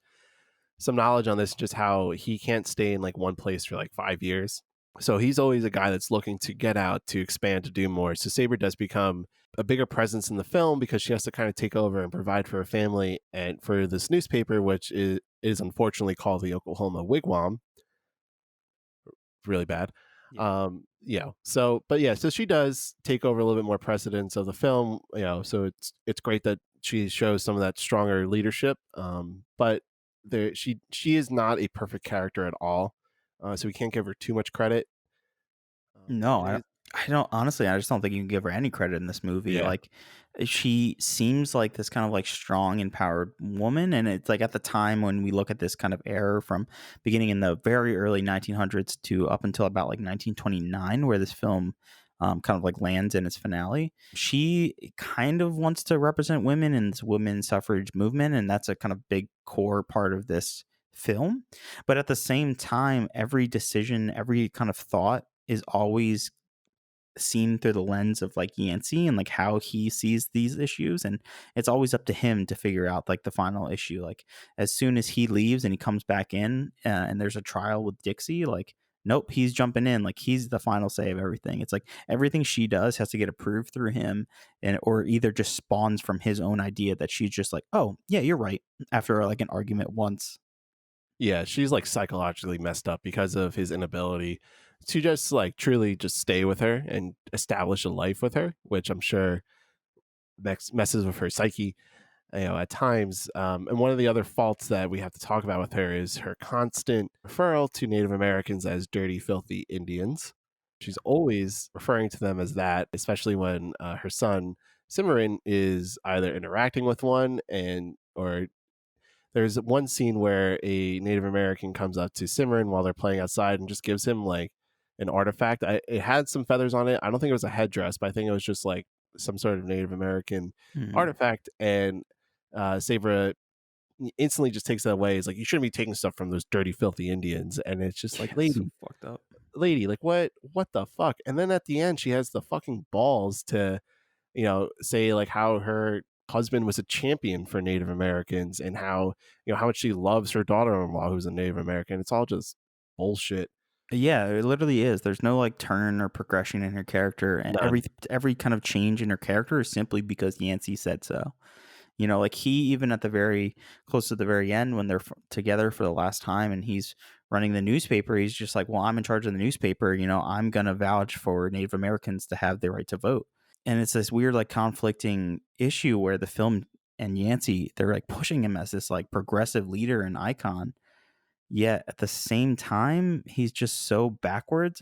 some knowledge on this, just how he can't stay in like one place for like 5 years. So he's always a guy that's looking to get out, to expand, to do more. So Saber does become a bigger presence in the film because she has to kind of take over and provide for her family and for this newspaper, which is unfortunately called the Oklahoma Wigwam. Really bad. So she does take over a little bit more precedence of the film, so it's great that she shows some of that stronger leadership, but she is not a perfect character at all, so we can't give her too much credit. No, I don't honestly. I just don't think you can give her any credit in this movie. Yeah. Like, she seems like this kind of like strong, empowered woman, and it's like at the time when we look at this kind of era from beginning in the very early 1900s to up until about like 1929, where this film kind of like lands in its finale. She kind of wants to represent women in this women's suffrage movement, and that's a kind of big core part of this film. But at the same time, every decision, every kind of thought is always seen through the lens of like Yancey and like how he sees these issues, and it's always up to him to figure out like the final issue. Like as soon as he leaves and he comes back in and there's a trial with Dixie, like nope, he's jumping in, like he's the final say of everything. It's like everything she does has to get approved through him, and or either just spawns from his own idea that she's just like, oh yeah, you're right, after like an argument once. Yeah, she's like psychologically messed up because of his inability to just like truly just stay with her and establish a life with her, which I'm sure messes with her psyche, at times. And one of the other faults that we have to talk about with her is her constant referral to Native Americans as dirty, filthy Indians. She's always referring to them as that, especially when her son Cimarron is either interacting with one or there's one scene where a Native American comes up to Cimarron while they're playing outside and just gives him like an artifact. It had some feathers on it. I don't think it was a headdress, but I think it was just like some sort of Native American artifact. And Sabra instantly just takes that away. He's like, you shouldn't be taking stuff from those dirty, filthy Indians. And it's just like, lady, So fucked up. lady, like what the fuck? And then at the end, she has the fucking balls to, say like how her husband was a champion for Native Americans and how how much she loves her daughter-in-law who's a Native American. It's all just bullshit. Yeah, it literally is. There's no like turn or progression in her character, and None. every kind of change in her character is simply because Yancey said so. You know, like he even at the very close to the very end when they're together for the last time and he's running the newspaper, he's just like, "Well, I'm in charge of the newspaper. You know, I'm gonna vouch for Native Americans to have the right to vote." And it's this weird like conflicting issue where the film and Yancey they're like pushing him as this like progressive leader and icon, yet at the same time he's just so backwards,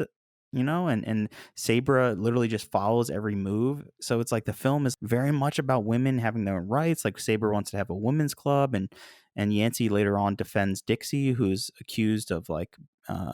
and Sabra literally just follows every move. So it's like the film is very much about women having their own rights. Like Sabra wants to have a women's club, and Yancey later on defends Dixie, who's accused of like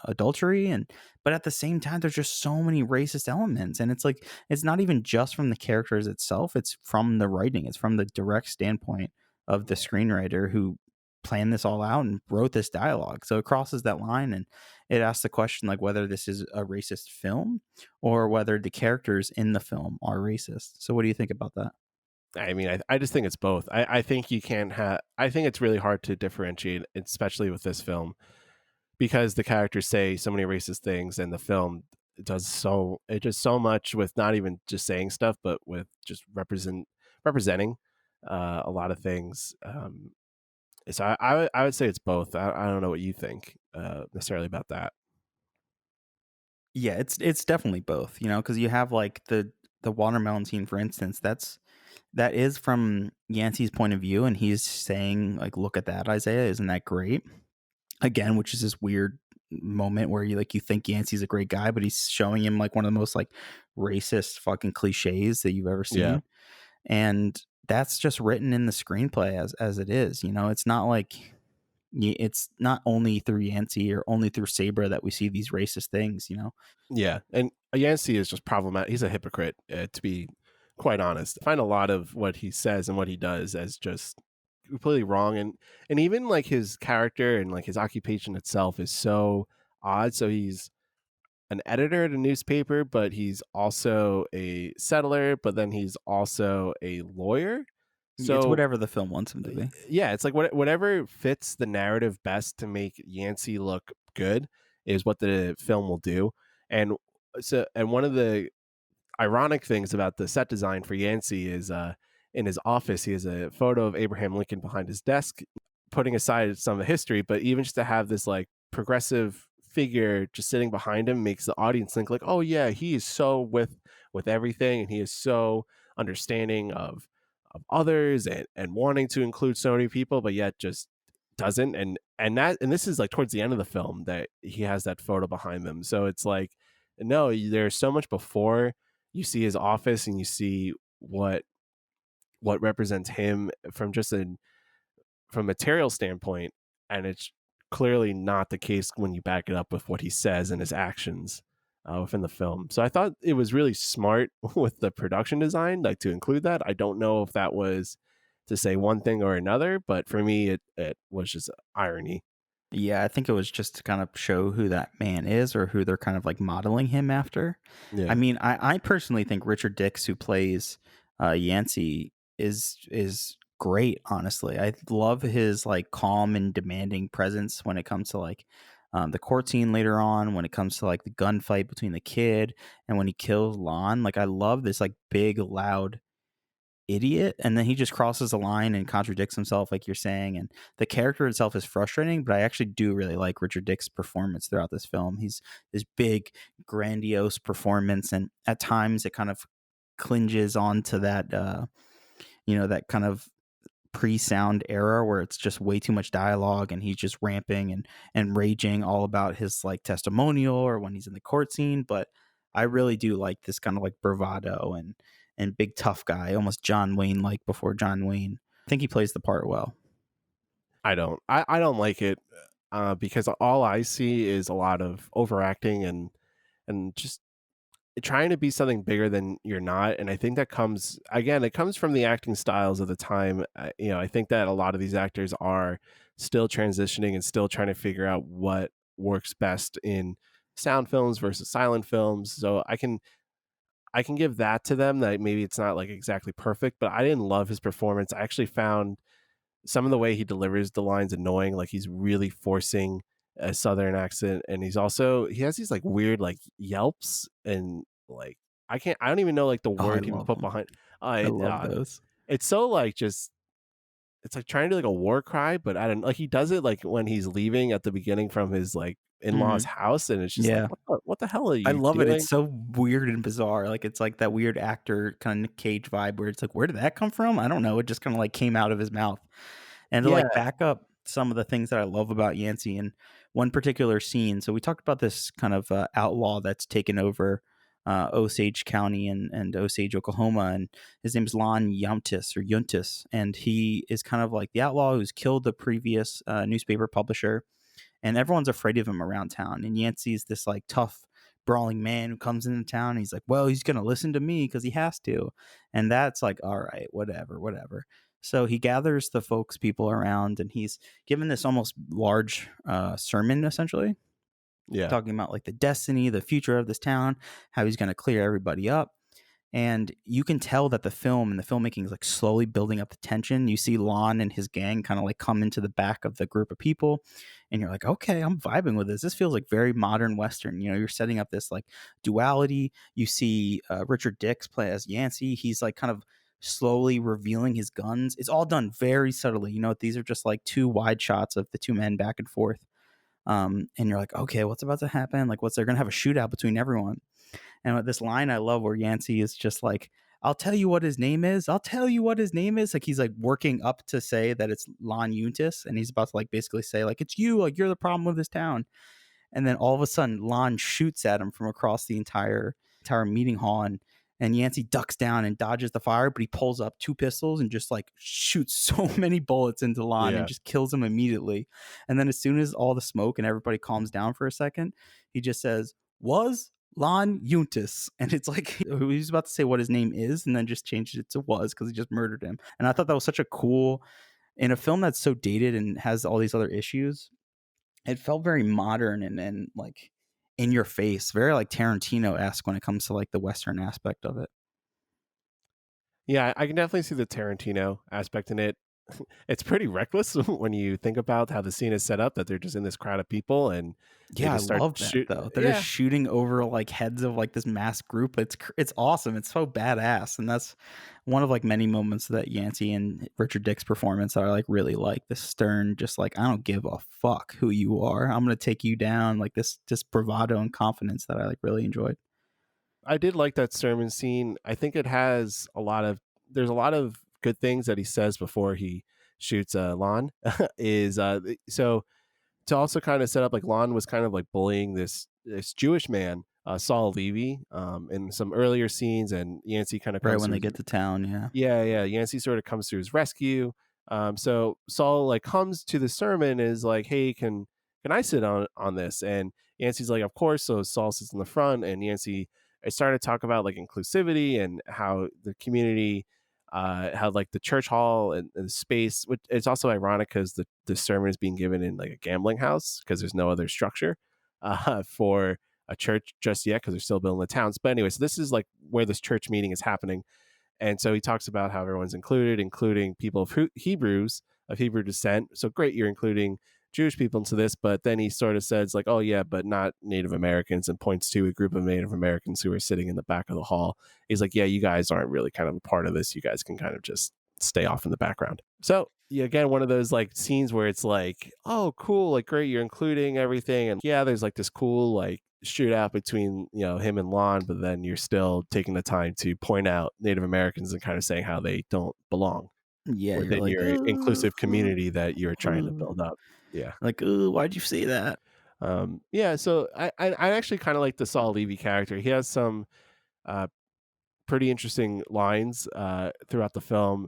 adultery, but at the same time there's just so many racist elements, and it's like it's not even just from the characters itself, it's from the writing, it's from the direct standpoint of the screenwriter who planned this all out and wrote this dialogue. So it crosses that line, and it asks the question like whether this is a racist film or whether the characters in the film are racist. So what do you think about that? I mean, I just think it's both. I think you can't have. I think it's really hard to differentiate, especially with this film, because the characters say so many racist things, and the film does so much with not even just saying stuff, but with just representing a lot of things. So I would say it's both. I don't know what you think necessarily about that. Yeah, it's definitely both, because you have like the watermelon scene, for instance. That is from Yancey's point of view, and he's saying like, "Look at that, Isaiah, isn't that great?" Again, which is this weird moment where you think Yancey's a great guy, but he's showing him like one of the most like racist fucking cliches that you've ever Yeah. seen, and that's just written in the screenplay as it is. It's not like it's not only through Yancey or only through Sabra that we see these racist things. Yeah, and Yancey is just problematic. He's a hypocrite, to be quite honest. I find a lot of what he says and what he does as just completely wrong, and even like his character and like his occupation itself is so odd. So he's an editor at a newspaper, but he's also a settler, but then he's also a lawyer. It's So whatever the film wants him to be. yeah, it's like whatever fits the narrative best to make Yancey look good is what the film will do. And and one of the ironic things about the set design for Yancey is in his office he has a photo of Abraham Lincoln behind his desk, putting aside some of the history, but even just to have this like progressive figure just sitting behind him makes the audience think like, oh yeah, he is so with everything, and he is so understanding of others and wanting to include so many people, but yet just doesn't. And this is like towards the end of the film that he has that photo behind them. So it's like, no, there's so much before you see his office and you see what represents him from just from a material standpoint, and it's clearly not the case when you back it up with what he says and his actions within the film. So I thought it was really smart with the production design, like to include that. I don't know if that was to say one thing or another, but for me, it was just irony. Yeah, I think it was just to kind of show who that man is, or who they're kind of like modeling him after. I Yeah. mean, I personally think Richard Dix, who plays Yancey, is great. Honestly, I love his like calm and demanding presence when it comes to like the court scene later on, when it comes to like the gunfight between the kid and when he kills Lon. Like, I love this like big, loud idiot, and then he just crosses a line and contradicts himself, like you're saying, and the character itself is frustrating, but I actually do really like Richard Dick's performance throughout this film. He's this big grandiose performance, and at times it kind of clinges onto that that kind of pre-sound era where it's just way too much dialogue and he's just ramping and raging all about his like testimonial or when he's in the court scene. But I really do like this kind of like bravado and big tough guy, almost John Wayne like before John Wayne. I think he plays the part well. I don't like it because all I see is a lot of overacting and just trying to be something bigger than you're not. And I think that comes again, it comes from the acting styles of the time. I think that a lot of these actors are still transitioning and still trying to figure out what works best in sound films versus silent films. So I can give that to them, that maybe it's not like exactly perfect, but I didn't love his performance. I actually found some of the way he delivers the lines annoying. Like he's really forcing a southern accent, and he has these like weird like yelps, and like I don't even know like the Oh, I word he would love put them. behind. I love those. It's so like it's like trying to do like a war cry, but I don't like he does it like when he's leaving at the beginning from his like in-laws Mhm. house, and it's just like Yeah. what the hell are I you love it. It's doing? so weird and bizarre. Like, it's like that weird actor kind of Nick Cage vibe where it's like, where did that come from? I don't know. It just kind of like came out of his mouth. And to Yeah, like back up some of the things that I love about Yancey in one particular scene. So we talked about this kind of outlaw that's taken over Osage County and Osage, Oklahoma, and his name's Lon Yuntis, and he is kind of like the outlaw who's killed the previous newspaper publisher, and everyone's afraid of him around town. And Yancey's this like tough, brawling man who comes into town. And he's like, well, he's gonna listen to me because he has to, and that's like, all right, whatever. So he gathers the folks people around, and he's given this almost large sermon, essentially yeah. talking about like the destiny, the future of this town, how he's going to clear everybody up. And you can tell that the film and the filmmaking is like slowly building up the tension. You see Lon and his gang kind of like come into the back of the group of people, and you're like, okay, I'm vibing with this. This feels like very modern Western. You know, you're setting up this like duality. You see Richard Dix play as Yancey. He's like kind of slowly revealing his guns. It's all done very subtly. You know, these are just like two wide shots of the two men back and forth. And you're like, okay, what's about to happen? Like, they're going to have a shootout between everyone. And this line I love where Yancey is just like, I'll tell you what his name is. I'll tell you what his name is. Like he's like working up to say that it's Lon Yuntis. And he's about to like basically say like, it's you, like you're the problem with this town. And then all of a sudden Lon shoots at him from across the entire meeting hall. And Yancey ducks down and dodges the fire, but he pulls up two pistols and just like shoots so many bullets into Lon and just kills him immediately. And then as soon as all the smoke and everybody calms down for a second, he just says, was Lon Yuntis. And it's like he was about to say what his name is and then just changed it to was because he just murdered him. And I thought that was such a cool, in a film that's so dated and has all these other issues, it felt very modern and like in your face, very like Tarantino-esque when it comes to like the Western aspect of it. Yeah, I can definitely see the Tarantino aspect in it. It's pretty reckless when you think about how the scene is set up, that they're just in this crowd of people and yeah, I love that though. They're just shooting over like heads of like this mass group. It's awesome. It's so badass, and that's one of like many moments that Yancey and Richard Dix performance that I like really like. This stern, just like I don't give a fuck who you are. I'm gonna take you down. Like this bravado and confidence that I like really enjoyed. I did like that sermon scene. I think it has there's a lot of good things that he says before he shoots Lon. So to also kind of set up, like Lon was kind of like bullying this Jewish man, Saul Levy, in some earlier scenes, and Yancey kind of right when they get to town. Yeah. Yancey sort of comes to his rescue. So Saul like comes to the sermon, is like, hey, can I sit on this? And Yancey's like, of course. So Saul sits in the front, and Yancey started to talk about like inclusivity and how the community had like the church hall and the space, which it's also ironic because the sermon is being given in like a gambling house because there's no other structure for a church just yet because they're still building the towns. But anyway, so this is like where this church meeting is happening. And so he talks about how everyone's included, including people of Hebrews of Hebrew descent. So great, you're including Jewish people into this, but then he sort of says like, oh yeah, but not Native Americans, and points to a group of Native Americans who are sitting in the back of the hall. He's like, yeah, you guys aren't really kind of a part of this. You guys can kind of just stay off in the background. So yeah, again, one of those like scenes where it's like, oh cool, like great, you're including everything. And yeah, there's like this cool like shootout between, you know, him and Lon, but then you're still taking the time to point out Native Americans and kind of saying how they don't belong within like, your inclusive community that you're trying to build up. Yeah. Like, ooh, why'd you say that? Yeah, so I actually kind of like the Saul Levy character. He has some pretty interesting lines throughout the film.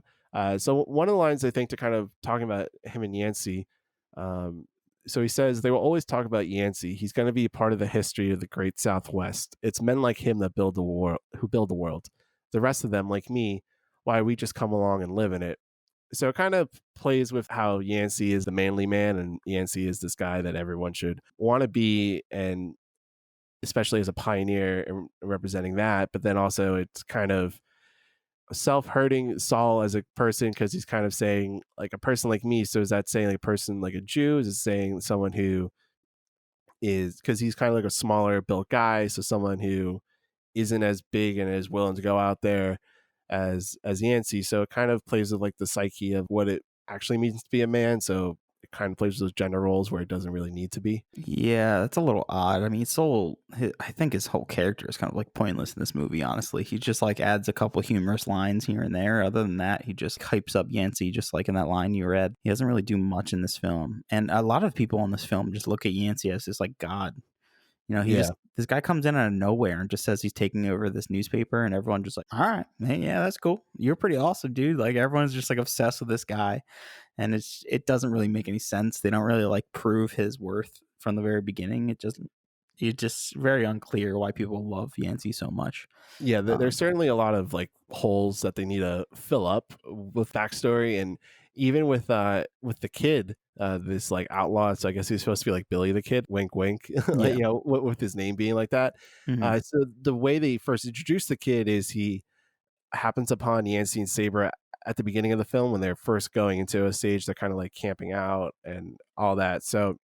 So one of the lines, I think, to kind of talking about him and Yancey, so he says, they will always talk about Yancey. He's going to be a part of the history of the great Southwest. It's men like him that build the world, who build the world. The rest of them, like me, why, we just come along and live in it. So it kind of plays with how Yancey is the manly man, and Yancey is this guy that everyone should want to be, and especially as a pioneer and representing that. But then also it's kind of self-hurting Saul as a person, because he's kind of saying like a person like me. So is that saying like a person like a Jew? Is it saying someone who is, because he's kind of like a smaller built guy, so someone who isn't as big and is willing to go out there as Yancey. So it kind of plays with like the psyche of what it actually means to be a man. So it kind of plays with those gender roles where it doesn't really need to be. Yeah, that's a little odd. I mean, I think his whole character is kind of like pointless in this movie, honestly. He just like adds a couple humorous lines here and there. Other than that, he just hypes up Yancey, just like in that line you read. He doesn't really do much in this film. And a lot of people in this film just look at Yancey as this like god. You know, this guy comes in out of nowhere and just says he's taking over this newspaper, and everyone just like, all right, hey, yeah, that's cool. You're pretty awesome, dude. Like everyone's just like obsessed with this guy, and it doesn't really make any sense. They don't really like prove his worth from the very beginning. It's just very unclear why people love Yancey so much. Yeah, there's certainly a lot of like holes that they need to fill up with backstory, and even with the kid, this like outlaw. So I guess he's supposed to be like Billy the Kid, wink, wink. Like, you know, with his name being like that. Mm-hmm. So the way they first introduced the kid is he happens upon Yancey and Sabre at the beginning of the film when they're first going into a stage. They're kind of like camping out and all that. So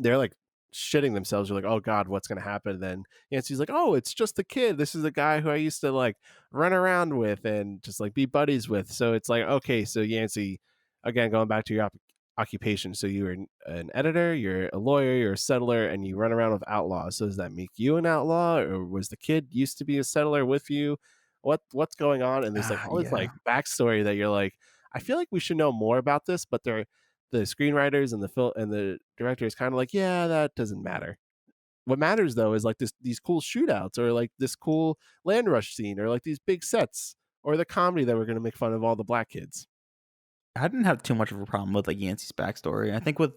they're like shitting themselves. You're like, oh God, what's going to happen? And then Yancey's like, oh, it's just a kid. This is the guy who I used to like run around with and just like be buddies with. So it's like, okay, so Yancey, again, going back to your occupation. So you're an editor, you're a lawyer, you're a settler, and you run around with outlaws. So does that make you an outlaw, or was the kid used to be a settler with you? What's going on? And there's like all this Yeah. like backstory that you're like, I feel like we should know more about this, but the screenwriters and the film and the director is kind of like, yeah, that doesn't matter. What matters though is like these cool shootouts, or like this cool land rush scene, or like these big sets, or the comedy that we're going to make fun of all the black kids. I didn't have too much of a problem with like Yancey's backstory. I think with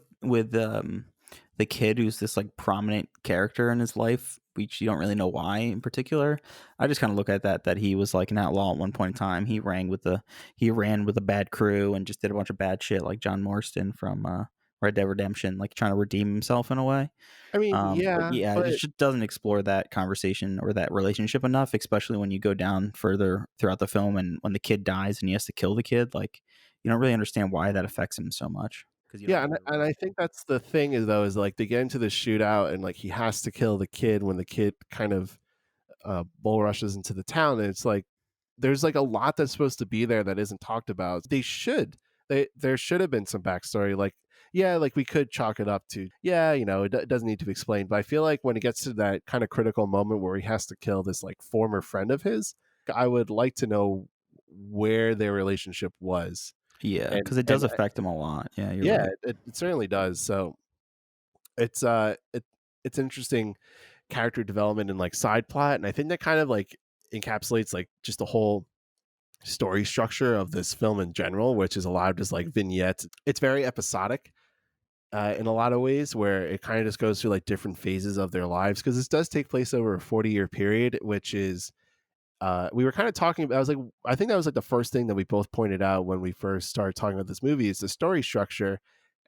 the kid who's this like prominent character in his life, which you don't really know why in particular. I just kind of look at that he was like an outlaw at one point in time. He ran with a bad crew and just did a bunch of bad shit, like John Marston from Red Dead Redemption, like trying to redeem himself in a way. I mean, But yeah, yeah, it but just doesn't explore that conversation or that relationship enough, especially when you go down further throughout the film and when the kid dies and he has to kill the kid. Like, you don't really understand why that affects him so much because you don't yeah, know and I think that's the thing is though, is like they get into the shootout and like he has to kill the kid when the kid kind of bull rushes into the town, and it's like there's like a lot that's supposed to be there that isn't talked about. There should have been some backstory, like, yeah, like we could chalk it up to, yeah, it doesn't need to be explained, but I feel like when it gets to that kind of critical moment where he has to kill this like former friend of his, I would like to know where their relationship was. Yeah, and because it does and affect him a lot. Yeah, you're yeah, right. it certainly does. So it's it's interesting character development and like side plot, and I think that kind of like encapsulates like just the whole story structure of this film in general, which is a lot of just like vignettes. It's very episodic in a lot of ways, where it kind of just goes through like different phases of their lives, because this does take place over a 40-year period, which is we were kind of talking about, I think that was like the first thing that we both pointed out when we first started talking about this movie, is the story structure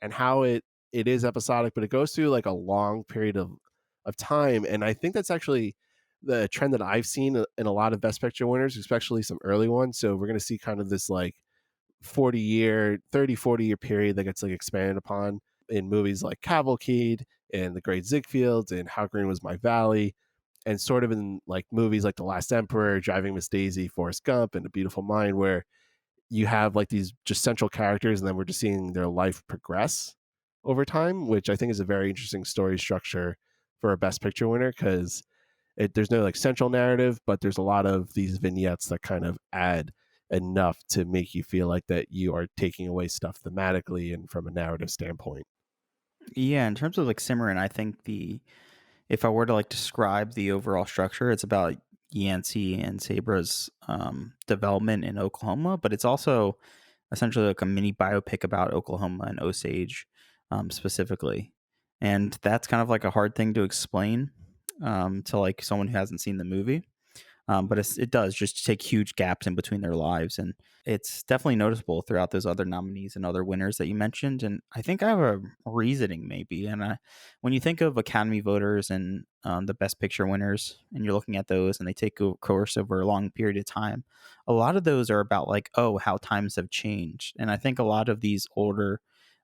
and how it is episodic, but it goes through like a long period of time. And I think that's actually the trend that I've seen in a lot of Best Picture winners, especially some early ones. So we're going to see kind of this like 40-year period that gets like expanded upon in movies like Cavalcade and The Great Ziegfeld and How Green Was My Valley, and sort of in like movies like The Last Emperor, Driving Miss Daisy, Forrest Gump, and A Beautiful Mind, where you have like these just central characters, and then we're just seeing their life progress over time, which I think is a very interesting story structure for a Best Picture winner, because there's no like central narrative, but there's a lot of these vignettes that kind of add enough to make you feel like that you are taking away stuff thematically and from a narrative standpoint. Yeah, in terms of like Cimarron, I think if I were to like describe the overall structure, it's about Yancey and Sabra's development in Oklahoma, but it's also essentially like a mini biopic about Oklahoma and Osage specifically. And that's kind of like a hard thing to explain to like someone who hasn't seen the movie. But it does just take huge gaps in between their lives. And it's definitely noticeable throughout those other nominees and other winners that you mentioned. And I think I have a reasoning maybe. And when you think of Academy voters and the Best Picture winners, and you're looking at those and they take a course over a long period of time, a lot of those are about like, oh, how times have changed. And I think a lot of these older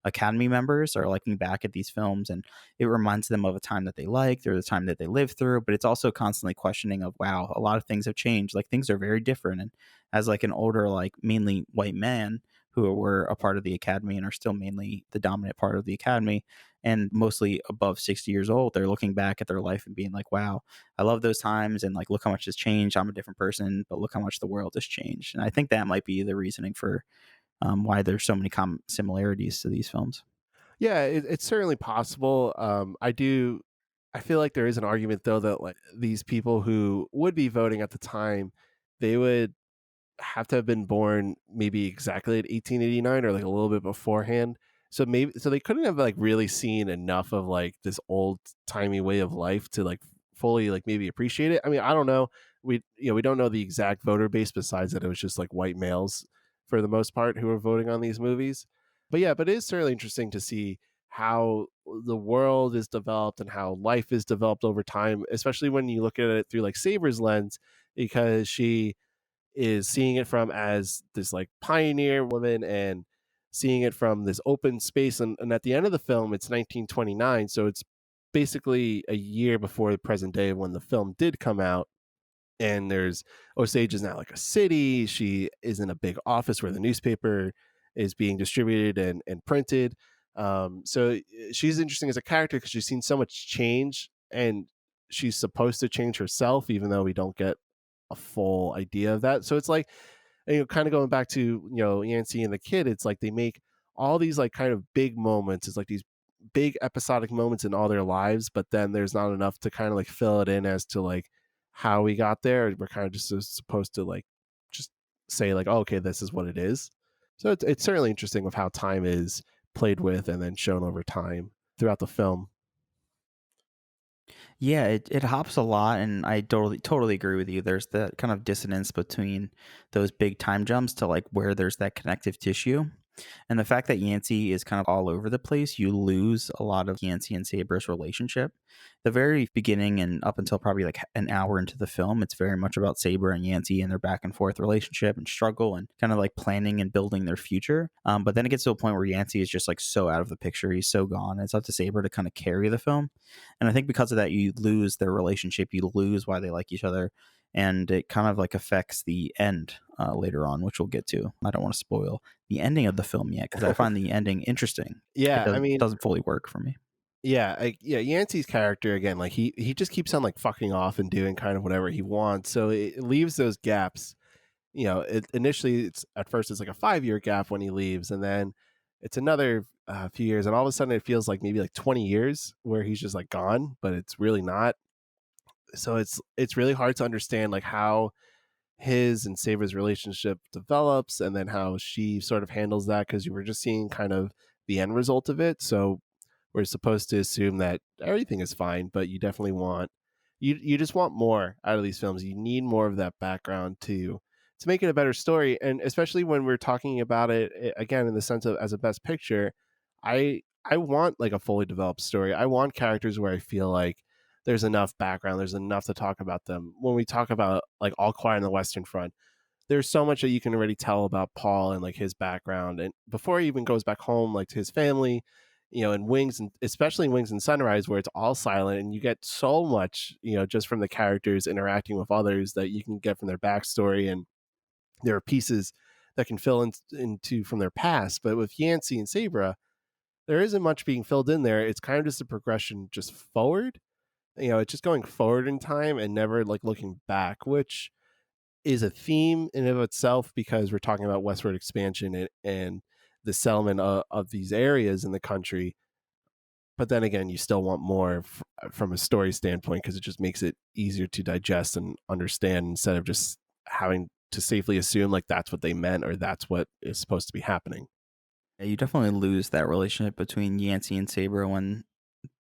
Academy members are looking back at these films and it reminds them of a time that they liked or the time that they lived through, but it's also constantly questioning of, wow, a lot of things have changed. Like things are very different. And as like an older, like mainly white man who were a part of the Academy and are still mainly the dominant part of the Academy and mostly above 60 years old, they're looking back at their life and being like, wow, I love those times. And like, look how much has changed. I'm a different person, but look how much the world has changed. And I think that might be the reasoning for why there's so many similarities to these films. Yeah, it's certainly possible. I feel like there is an argument though that like these people who would be voting at the time, they would have to have been born maybe exactly at 1889 or like a little bit beforehand. So they couldn't have like really seen enough of like this old timey way of life to like fully like maybe appreciate it. I mean, I don't know. We don't know the exact voter base, besides that it was just like white males for the most part who were voting on these movies. But yeah, but it is certainly interesting to see how the world is developed and how life is developed over time, especially when you look at it through like Saber's lens, because she is seeing it from as this like pioneer woman and seeing it from this open space. And at the end of the film, it's 1929. So it's basically a year before the present day when the film did come out. And there's Osage is now like a city. She is in a big office where the newspaper is being distributed and printed. So she's interesting as a character because she's seen so much change, and she's supposed to change herself, even though we don't get a full idea of that. So it's like, kind of going back to, Yancey and the kid, it's like they make all these like kind of big moments. It's like these big episodic moments in all their lives, but then there's not enough to kind of like fill it in as to like how we got there. We're kind of just supposed to like just say like, oh, okay, this is what it is. So it's certainly interesting with how time is played with and then shown over time throughout the film. Yeah, it hops a lot, and I totally agree with you. There's that kind of dissonance between those big time jumps to like where there's that connective tissue. And the fact that Yancey is kind of all over the place, you lose a lot of Yancey and Sabra's relationship. The very beginning and up until probably like an hour into the film, it's very much about Sabra and Yancey and their back and forth relationship and struggle and kind of like planning and building their future. But then it gets to a point where Yancey is just like so out of the picture. He's so gone. It's up to Sabra to kind of carry the film. And I think because of that, you lose their relationship. You lose why they like each other. And it kind of like affects the end later on, which we'll get to. I don't want to spoil the ending of the film yet because I find the ending interesting. Yeah, It doesn't fully work for me. Yeah, Yancey's character again, like he just keeps on like fucking off and doing kind of whatever he wants. So it leaves those gaps. Initially it's at first it's like a 5-year gap when he leaves, and then it's another few years, and all of a sudden it feels like maybe like 20 years where he's just like gone, but it's really not. So it's really hard to understand like how his and Sabra's relationship develops, and then how she sort of handles that, because you were just seeing kind of the end result of it. So we're supposed to assume that everything is fine, but you definitely want you just want more out of these films. You need more of that background to make it a better story. And especially when we're talking about it again in the sense of as a best picture, I want like a fully developed story. I want characters where I feel like there's enough background, there's enough to talk about them. When we talk about like All Quiet on the Western Front, there's so much that you can already tell about Paul and like his background, and before he even goes back home like to his family, in Wings, and especially in Wings and Sunrise, where it's all silent, and you get so much, just from the characters interacting with others that you can get from their backstory, and there are pieces that can fill into from their past. But with Yancey and Sabra, there isn't much being filled in there. It's kind of just a progression just forward. It's just going forward in time and never like looking back, which is a theme in and of itself, because we're talking about westward expansion and the settlement of these areas in the country. But then again, you still want more from a story standpoint, because it just makes it easier to digest and understand, instead of just having to safely assume like that's what they meant or that's what is supposed to be happening. Yeah, you definitely lose that relationship between Yancey and Sabra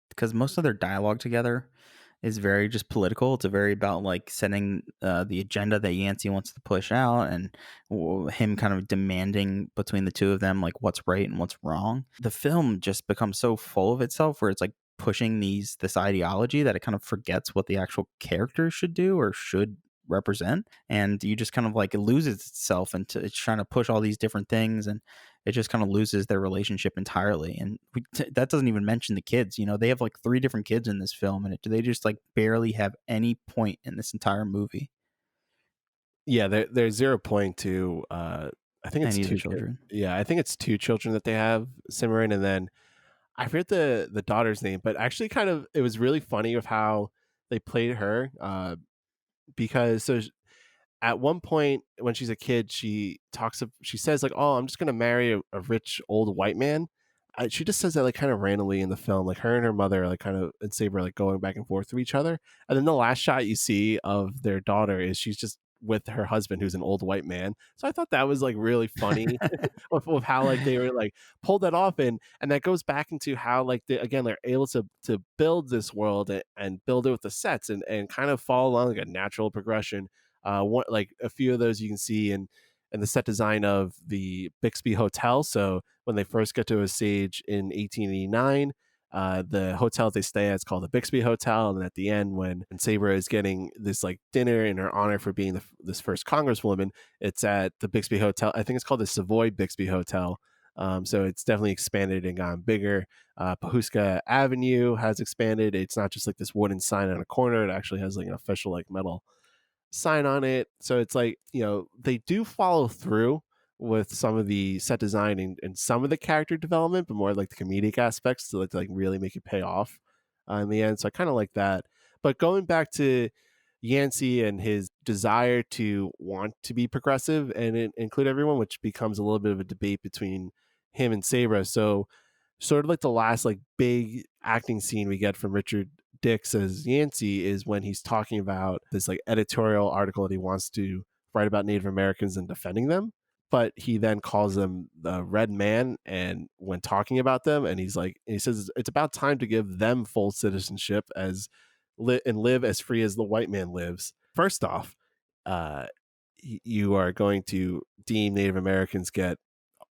because most of their dialogue together is very just political. It's a very about like setting the agenda that Yancey wants to push out, and him kind of demanding between the two of them like what's right and what's wrong. The film just becomes so full of itself, where it's like pushing this ideology that it kind of forgets what the actual characters should do or should represent, and you just kind of like it loses itself into it's trying to push all these different things, and it just kind of loses their relationship entirely. And that doesn't even mention the kids. They have like 3 different kids in this film, and they just like barely have any point in this entire movie. Yeah, there's 0.2. I think it's Any of the 2 children. Yeah, I think it's 2 children that they have, Cimarron, and then I forget the daughter's name, but actually kind of it was really funny with how they played her, because at one point when she's a kid, she says like, oh, I'm just gonna marry a rich old white man. She just says that like kind of randomly in the film, like her and her mother are, like kind of and Saber like going back and forth to each other, and then the last shot you see of their daughter is she's just with her husband, who's an old white man. So I thought that was like really funny with how like they were like pulled that off, and that goes back into how like again they're able to build this world and build it with the sets and kind of follow along like a natural progression. Like a few of those you can see in the set design of the Bixby Hotel. So when they first get to Osage in 1889, the hotel they stay at is called the Bixby Hotel, and at the end, when Sabra is getting this like dinner in her honor for being this first Congresswoman, it's at the Bixby Hotel. I think it's called the Savoy Bixby Hotel. So it's definitely expanded and gotten bigger. Pahuska Avenue has expanded. It's not just like this wooden sign on a corner. It actually has like an official like metal sign on it. So it's like, they do follow through with some of the set design and some of the character development, but more like the comedic aspects to like really make it pay off in the end. So I kind of like that. But going back to Yancey and his desire to want to be progressive and include everyone, which becomes a little bit of a debate between him and Sabra. So sort of like the last like big acting scene we get from Richard Dix as Yancey is when he's talking about this like editorial article that he wants to write about Native Americans and defending them. But he then calls them the red man, and when talking about them, and he says it's about time to give them full citizenship and live as free as the white man lives. First off, you are going to deem Native Americans get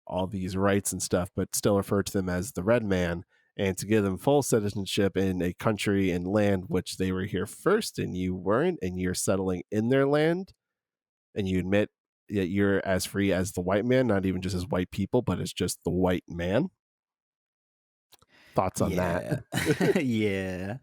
all these rights and stuff, but still refer to them as the red man, and to give them full citizenship in a country and land which they were here first and you weren't, and you're settling in their land, and you admit that you're as free as the white man, not even just as white people, but as just the white man. Thoughts on that? Yeah,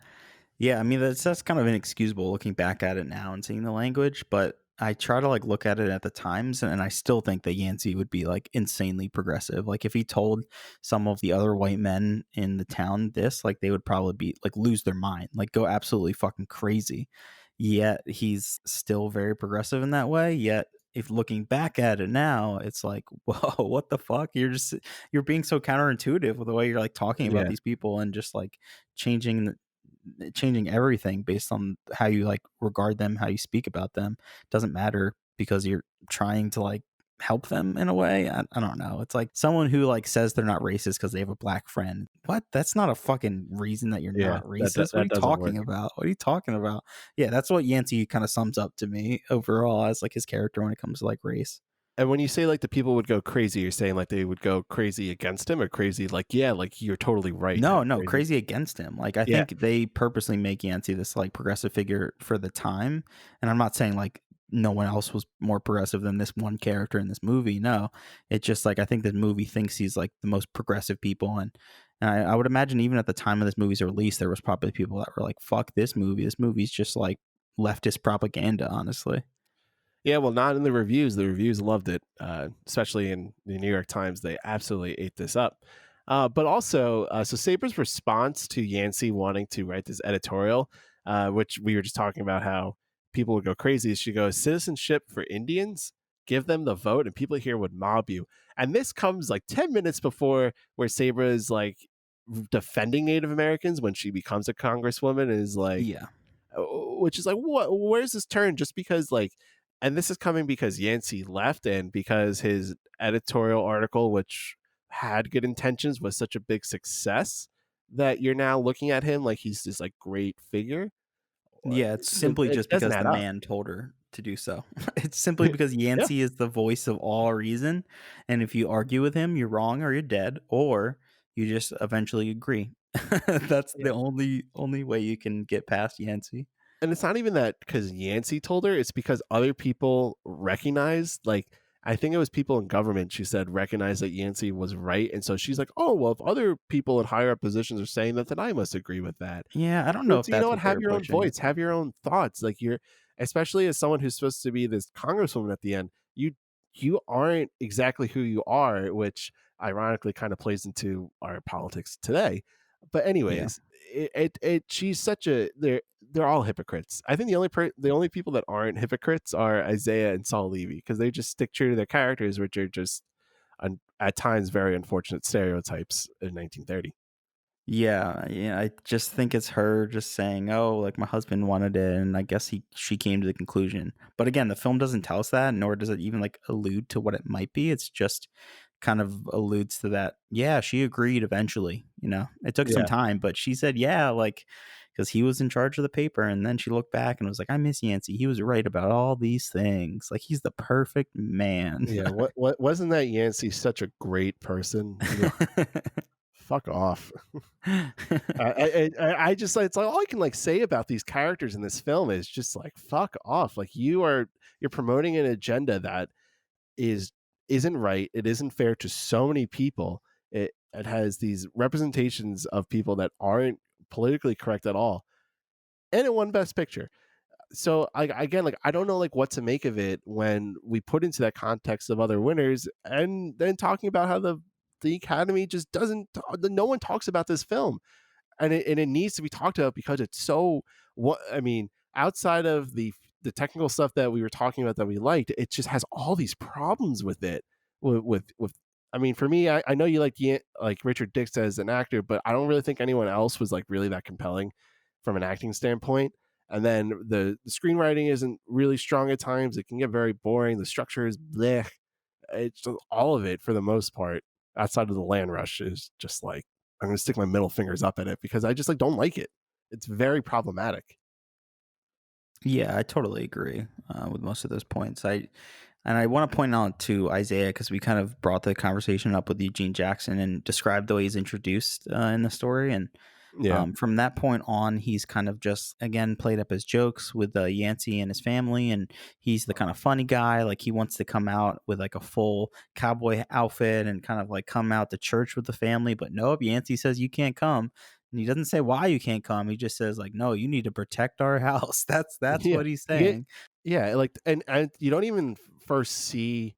I mean, that's kind of inexcusable looking back at it now and seeing the language, but I try to like look at it at the times, and I still think that Yancey would be like insanely progressive. Like if he told some of the other white men in the town this, like they would probably be like lose their mind, like go absolutely fucking crazy. Yet he's still very progressive in that way. Yet if looking back at it now, it's like, whoa, what the fuck? You're being so counterintuitive with the way you're like talking about these people and just like changing everything based on how you like regard them, how you speak about them. Doesn't matter because you're trying to like help them in a way. I don't know. It's like someone who like says they're not racist because they have a black friend. What? That's not a fucking reason that you're not racist. What are you talking about? What are you talking about? Yeah, that's what Yancey kind of sums up to me overall as like his character when it comes to like race. And when you say like the people would go crazy, you're saying like they would go crazy against him, or crazy like, yeah, like you're totally right. No, crazy against him. Like I think they purposely make Yancey this like progressive figure for the time. And I'm not saying like no one else was more progressive than this one character in this movie. No, it's just like I think this movie thinks he's like the most progressive people, and I would imagine even at the time of this movie's release, there was probably people that were like, "Fuck this movie. This movie's just like leftist propaganda." Honestly. Yeah, well, not in the reviews. The reviews loved it, especially in the New York Times. They absolutely ate this up. But also, so Sabra's response to Yancey wanting to write this editorial, which we were just talking about how people would go crazy. She goes, citizenship for Indians, give them the vote, and people here would mob you. And this comes like 10 minutes before where Sabra is like defending Native Americans when she becomes a congresswoman, is like, which is like, what? Where's this turn? Just because like, and this is coming because Yancey left and because his editorial article, which had good intentions, was such a big success that you're now looking at him like he's this like great figure. Yeah, it's simply just because the man told her to do so. It's simply because Yancey is the voice of all reason, and if you argue with him, you're wrong or you're dead, or you just eventually agree. That's the only way you can get past Yancey. And it's not even that because Yancey told her, it's because other people recognized, like, I think it was people in government, she said, recognized that Yancey was right. And so she's like, oh, well, if other people in higher up positions are saying that, then I must agree with that. Yeah, I don't know if that's, you know what, have your own voice, have your own thoughts. Like you're, especially as someone who's supposed to be this congresswoman at the end, you aren't exactly who you are, which ironically kind of plays into our politics today. But anyways, she's such a, they're all hypocrites. I think the only people that aren't hypocrites are Isaiah and Saul Levy, because they just stick true to their characters, which are just at times very unfortunate stereotypes in 1930. Yeah, I just think it's her just saying, "Oh, like my husband wanted it," and I guess she came to the conclusion. But again, the film doesn't tell us that, nor does it even like allude to what it might be. It's just kind of alludes to that. Yeah, she agreed eventually. It took some time, but she said, "Yeah," like because he was in charge of the paper, and then she looked back and was like, "I miss Yancey. He was right about all these things. Like he's the perfect man." Yeah, what wasn't that Yancey such a great person? fuck off. I just like, it's like all I can like say about these characters in this film is just like fuck off. Like you're promoting an agenda that isn't right. It isn't fair to so many people. It has these representations of people that aren't politically correct at all, and it won Best Picture. So again, like I don't know like what to make of it when we put into that context of other winners, and then talking about how the Academy just doesn't. No one talks about this film, and it needs to be talked about because it's so. What I mean, outside of the technical stuff that we were talking about that we liked, it just has all these problems with it. With I mean, for me, I know you like Richard Dix as an actor, but I don't really think anyone else was like really that compelling from an acting standpoint. And then the screenwriting isn't really strong at times. It can get very boring. The structure is blech. It's just all of it for the most part. Outside of the land rush is just like I'm gonna stick my middle fingers up at it because I just like don't like it. It's very problematic. Yeah, I totally agree with most of those points. I want to point out to Isaiah because we kind of brought the conversation up with Eugene Jackson and described the way he's introduced in the story, and Yeah. from that point on, he's kind of just again played up his jokes with Yancey and his family, and he's the kind of funny guy. Like he wants to come out with like a full cowboy outfit and kind of like come out to church with the family, but nope, Yancey says you can't come. And he doesn't say why you can't come. He just says like, no, you need to protect our house. That's Yeah. what he's You get, saying. yeah, like and you don't even first see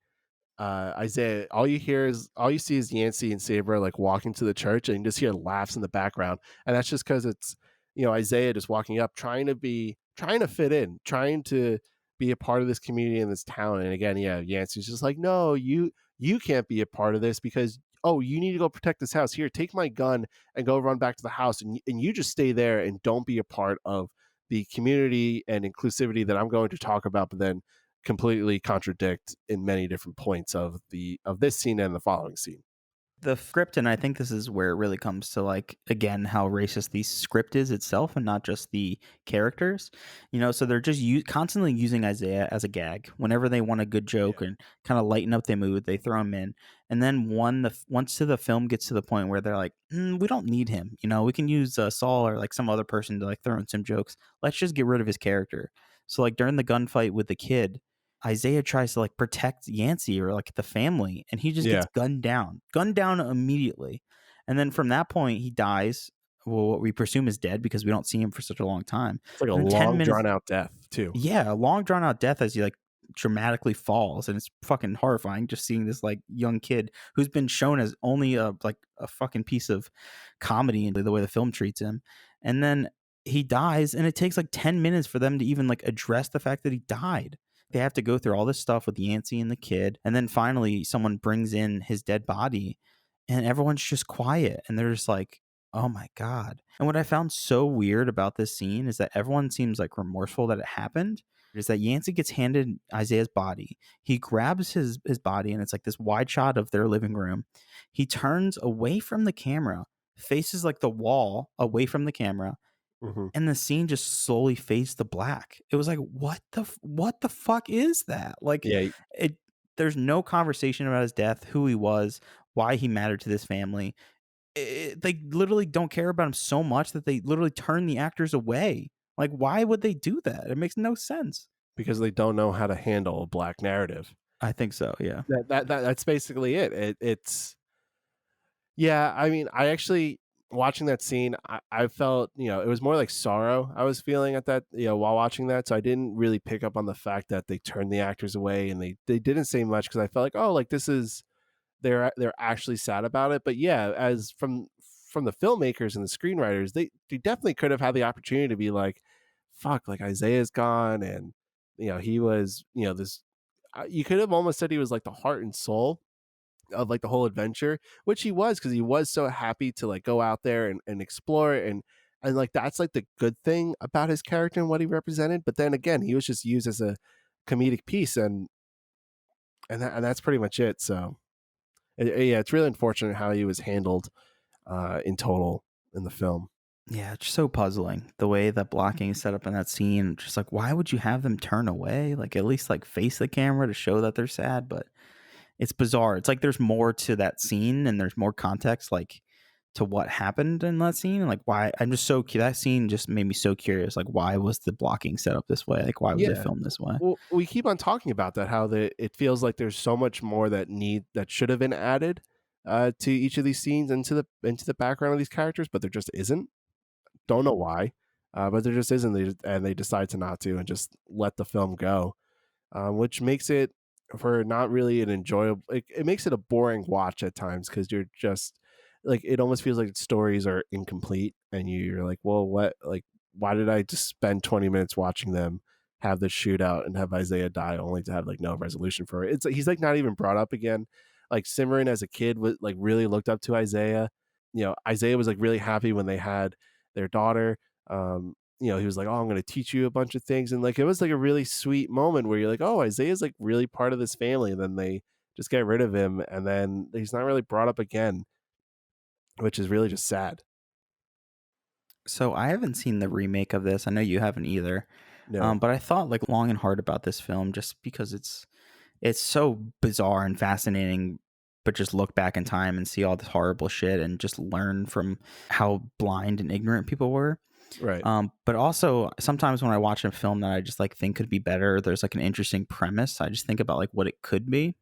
Isaiah. All you see is Yancey and Saber like walking to the church, and you just hear laughs in the background. And that's just because it's Isaiah just walking up, trying to fit in, trying to be a part of this community in this town. And again, yeah, Yancey's just like, no, you can't be a part of this because you need to go protect this house. Here, take my gun and go run back to the house, and you just stay there and don't be a part of the community and inclusivity that I'm going to talk about, but then completely contradict in many different points of this scene and the following scene. The script, and I think this is where it really comes to like again how racist the script is itself and not just the characters. So they're just constantly using Isaiah as a gag whenever they want a good joke and kind of lighten up their mood. They throw him in, and then once the film gets to the point where they're like, we don't need him. We can use Saul or like some other person to like throw in some jokes. Let's just get rid of his character. So like during the gunfight with the kid, Isaiah tries to like protect Yancey or like the family, and he just gets gunned down immediately. And then from that point, he dies. Well, what we presume is dead because we don't see him for such a long time. It's like a long drawn out death too. Yeah, a long drawn out death as he like dramatically falls, and it's fucking horrifying just seeing this like young kid who's been shown as only a fucking piece of comedy and the way the film treats him. And then he dies, and it takes like 10 minutes for them to even like address the fact that he died. They have to go through all this stuff with Yancey and the kid, and then finally someone brings in his dead body, and everyone's just quiet, and they're just like, oh my God. And what I found so weird about this scene is that everyone seems like remorseful that it happened. Is that Yancey gets handed Isaiah's body. He grabs his body, and it's like this wide shot of their living room. He turns away from the camera, faces like the wall away from the camera, and the scene just slowly fades to black. It was like, what the fuck is that? Like, there's no conversation about his death, who he was, why he mattered to this family. They literally don't care about him so much that they literally turn the actors away. Like, why would they do that? It makes no sense. Because they don't know how to handle a black narrative. I think so, yeah. That's basically it. It's yeah, I mean, I actually watching that scene, I felt, it was more like sorrow I was feeling at that, while watching that. So I didn't really pick up on the fact that they turned the actors away and they didn't say much because I felt like, oh, like this is they're actually sad about it. But yeah, as from the filmmakers and the screenwriters, they definitely could have had the opportunity to be like, fuck, like Isaiah's gone, and he was, this you could have almost said he was like the heart and soul of like the whole adventure, which he was, because he was so happy to like go out there and explore and like that's like the good thing about his character and what he represented. But then again, he was just used as a comedic piece, and that's pretty much it. So yeah, it's really unfortunate how he was handled in total in the film. Yeah, it's so puzzling the way that blocking is set up in that scene. Just like, why would you have them turn away? Like, at least like face the camera to show that they're sad. But it's bizarre. It's like there's more to that scene and there's more context, like to what happened in that scene and like why. I'm just so that scene just made me so curious. Like, why was the blocking set up this way? Like, why was it Yeah. filmed this way? Well, we keep on talking about that, how it feels like there's so much more that should have been added to each of these scenes into the background of these characters, but there just isn't. Don't know why, but there just isn't. They decide to not to and just let the film go, which makes it for not really an enjoyable. It makes it a boring watch at times because you're just like it almost feels like stories are incomplete, and you're like, well, what? Like, why did I just spend 20 minutes watching them have this shootout and have Isaiah die only to have like no resolution for it? It's he's like not even brought up again. Like Cimarron as a kid was like really looked up to Isaiah. Isaiah was like really happy when they had their daughter. He was like, oh, I'm going to teach you a bunch of things. And like, it was like a really sweet moment where you're like, oh, Isaiah's like really part of this family. And then they just get rid of him. And then he's not really brought up again, which is really just sad. So I haven't seen the remake of this. I know you haven't either. No. But I thought like long and hard about this film just because it's so bizarre and fascinating. But just look back in time and see all this horrible shit and just learn from how blind and ignorant people were. Right. But also sometimes when I watch a film that I just like think could be better, there's like an interesting premise. I just think about like what it could be.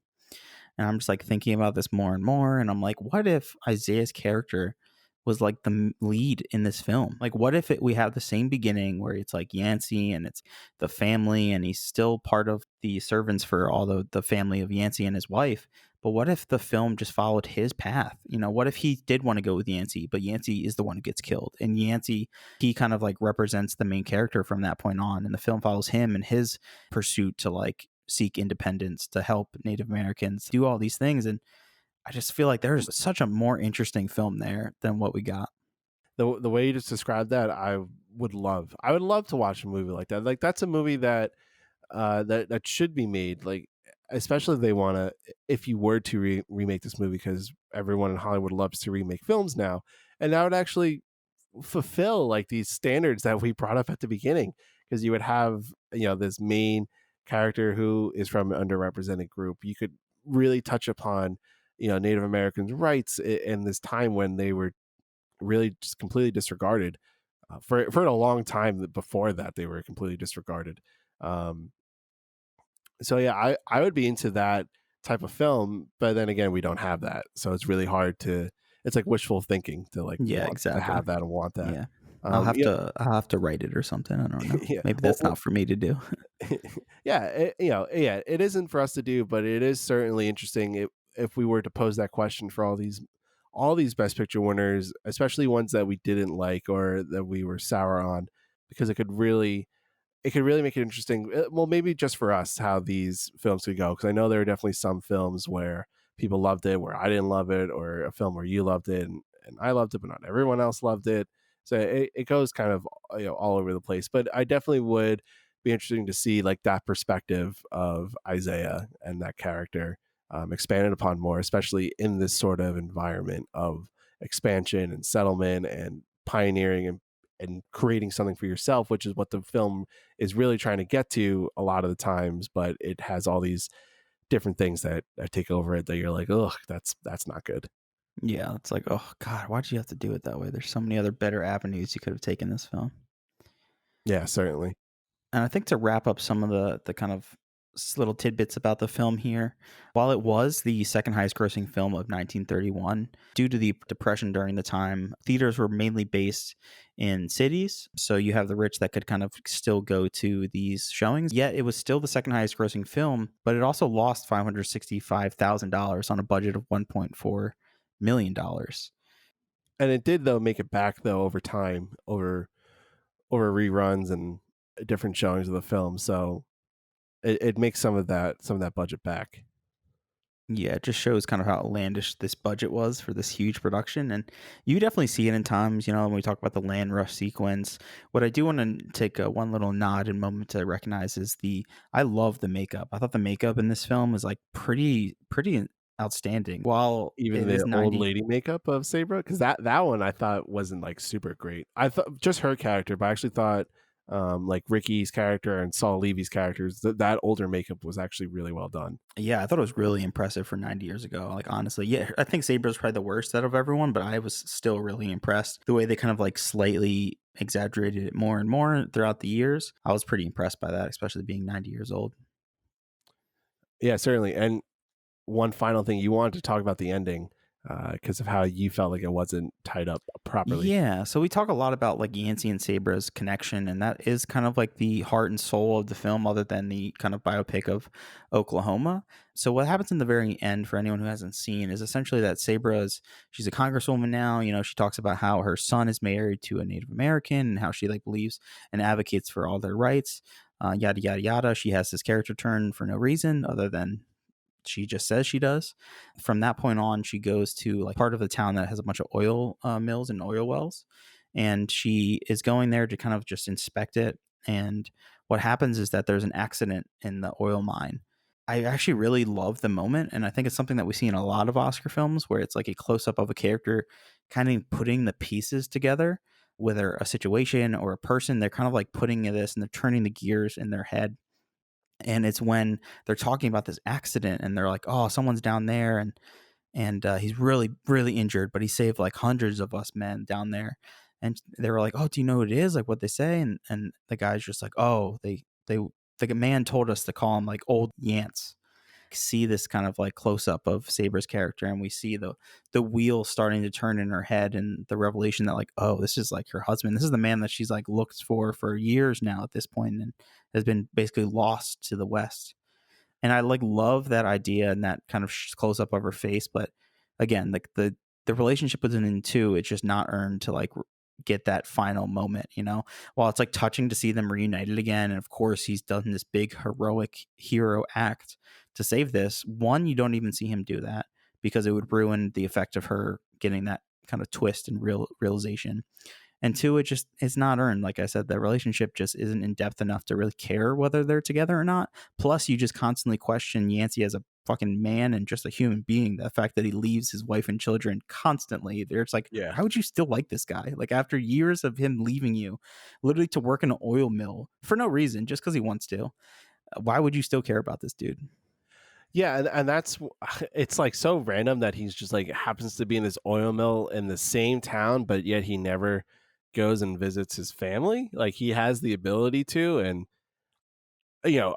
And I'm just like thinking about this more and more. And I'm like, what if Isaiah's character was like the lead in this film? Like, what if we have the same beginning where it's like Yancey and it's the family and he's still part of the servants for all the family of Yancey and his wife. But what if the film just followed his path? What if he did want to go with Yancey, but Yancey is the one who gets killed? And Yancey, he kind of like represents the main character from that point on. And the film follows him and his pursuit to like seek independence, to help Native Americans, do all these things. And I just feel like there's such a more interesting film there than what we got. The way you just described that, I would love to watch a movie like that. Like that's a movie that that should be made. Like especially if they want to, if you were to remake this movie, because everyone in Hollywood loves to remake films now, and that would actually fulfill like these standards that we brought up at the beginning, because you would have this main character who is from an underrepresented group. You could really touch upon Native Americans' rights in this time when they were really just completely disregarded. For a long time before that, they were completely disregarded. So yeah, I would be into that type of film, but then again, we don't have that, so it's really hard to. It's like wishful thinking to like exactly to have that and want that. Yeah, I'll have to write it or something. I don't know. Yeah. Maybe that's not for me to do. Yeah, it isn't for us to do, but it is certainly interesting if we were to pose that question for all these Best Picture winners, especially ones that we didn't like or that we were sour on, because it could really make it interesting. Well, maybe just for us, how these films could go, because I know there are definitely some films where people loved it, where I didn't love it, or a film where you loved it and I loved it, but not everyone else loved it. So it goes kind of all over the place. But I definitely would be interesting to see like that perspective of Isaiah and that character expanded upon more, especially in this sort of environment of expansion and settlement and pioneering and creating something for yourself, which is what the film is really trying to get to a lot of the times. But it has all these different things that take over it that you're like, oh, that's not good. Yeah, it's like, oh God, why'd you have to do it that way? There's so many other better avenues you could have taken this film. Yeah, certainly. And I think to wrap up some of the kind of little tidbits about the film here, while it was the second highest grossing film of 1931, due to the depression during the time, theaters were mainly based in cities. So you have the rich that could kind of still go to these showings. Yet it was still the second highest grossing film, but it also lost $565,000 on a budget of $1.4 million. And it did though make it back though over time, over reruns and different showings of the film. So it makes some of that budget back. Yeah, it just shows kind of how outlandish this budget was for this huge production. And you definitely see it in times, when we talk about the land rush sequence. What I do want to take one little nod and moment to recognize is I love the makeup. I thought the makeup in this film was like pretty outstanding. While even the old lady makeup of Sabra, because that one I thought wasn't like super great. I thought just her character, but I actually thought like Ricky's character and Saul Levy's characters. That older makeup was actually really well done. Yeah, I thought it was really impressive for 90 years ago. Like, honestly, yeah, I think Sabra's probably the worst out of everyone, but I was still really impressed. The way they kind of like slightly exaggerated it more and more throughout the years, I was pretty impressed by that, especially being 90 years old. Yeah, certainly. And one final thing, you wanted to talk about the ending because of how you felt like it wasn't tied up properly. Yeah, so we talk a lot about like Yancey and Sabra's connection, and that is kind of like the heart and soul of the film, other than the kind of biopic of Oklahoma. So what happens in the very end, for anyone who hasn't seen, is essentially that she's a congresswoman now. You know, she talks about how her son is married to a Native American and how she like believes and advocates for all their rights. Yada yada yada. She has this character turn for no reason other than she just says she does. From that point on, she goes to like part of the town that has a bunch of oil mills and oil wells, and she is going there to kind of just inspect it. And what happens is that there's an accident in the oil mine. I actually really love the moment, and I think it's something that we see in a lot of Oscar films where it's like a close up of a character kind of putting the pieces together, whether a situation or a person. They're kind of like putting this and they're turning the gears in their head, and it's when they're talking about this accident and they're like, oh, someone's down there, and he's really really injured, but he saved like hundreds of us men down there. And they were like, oh, do you know who it is, like what they say? And the guy's just like, oh, they the man told us to call him like old Yance. See this kind of like close up of Saber's character, and we see the wheel starting to turn in her head, and the revelation that like, oh, this is like her husband. This is the man that she's like looked for years now at this point, and has been basically lost to the West. And I like love that idea and that kind of close up of her face. But again, like the relationship within the two, it's just not earned to like get that final moment, you know. While it's like touching to see them reunited again, and of course he's done this big heroic hero act to save this one, you don't even see him do that because it would ruin the effect of her getting that kind of twist and realization. And two, it's not earned. Like I said, the relationship just isn't in depth enough to really care whether they're together or not. Plus, you just constantly question Yancey as a fucking man and just a human being. The fact that he leaves his wife and children constantly. It's like, Yeah. how would you still like this guy? Like after years of him leaving you, literally to work in an oil mill for no reason, just because he wants to. Why would you still care about this dude? Yeah, and that's it's like so random that he's just like happens to be in this oil mill in the same town, but yet he never goes and visits his family. Like he has the ability to, and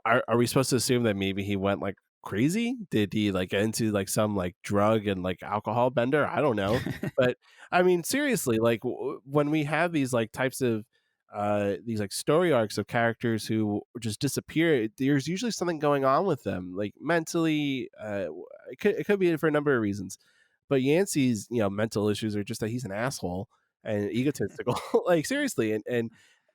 are we supposed to assume that maybe he went like crazy? Did he like get into like some like drug and like alcohol bender? I don't know. But I mean, seriously, like when we have these like types of these like story arcs of characters who just disappear, there's usually something going on with them, like mentally. It could be for a number of reasons, but Yancey's mental issues are just that he's an asshole and egotistical. Like seriously,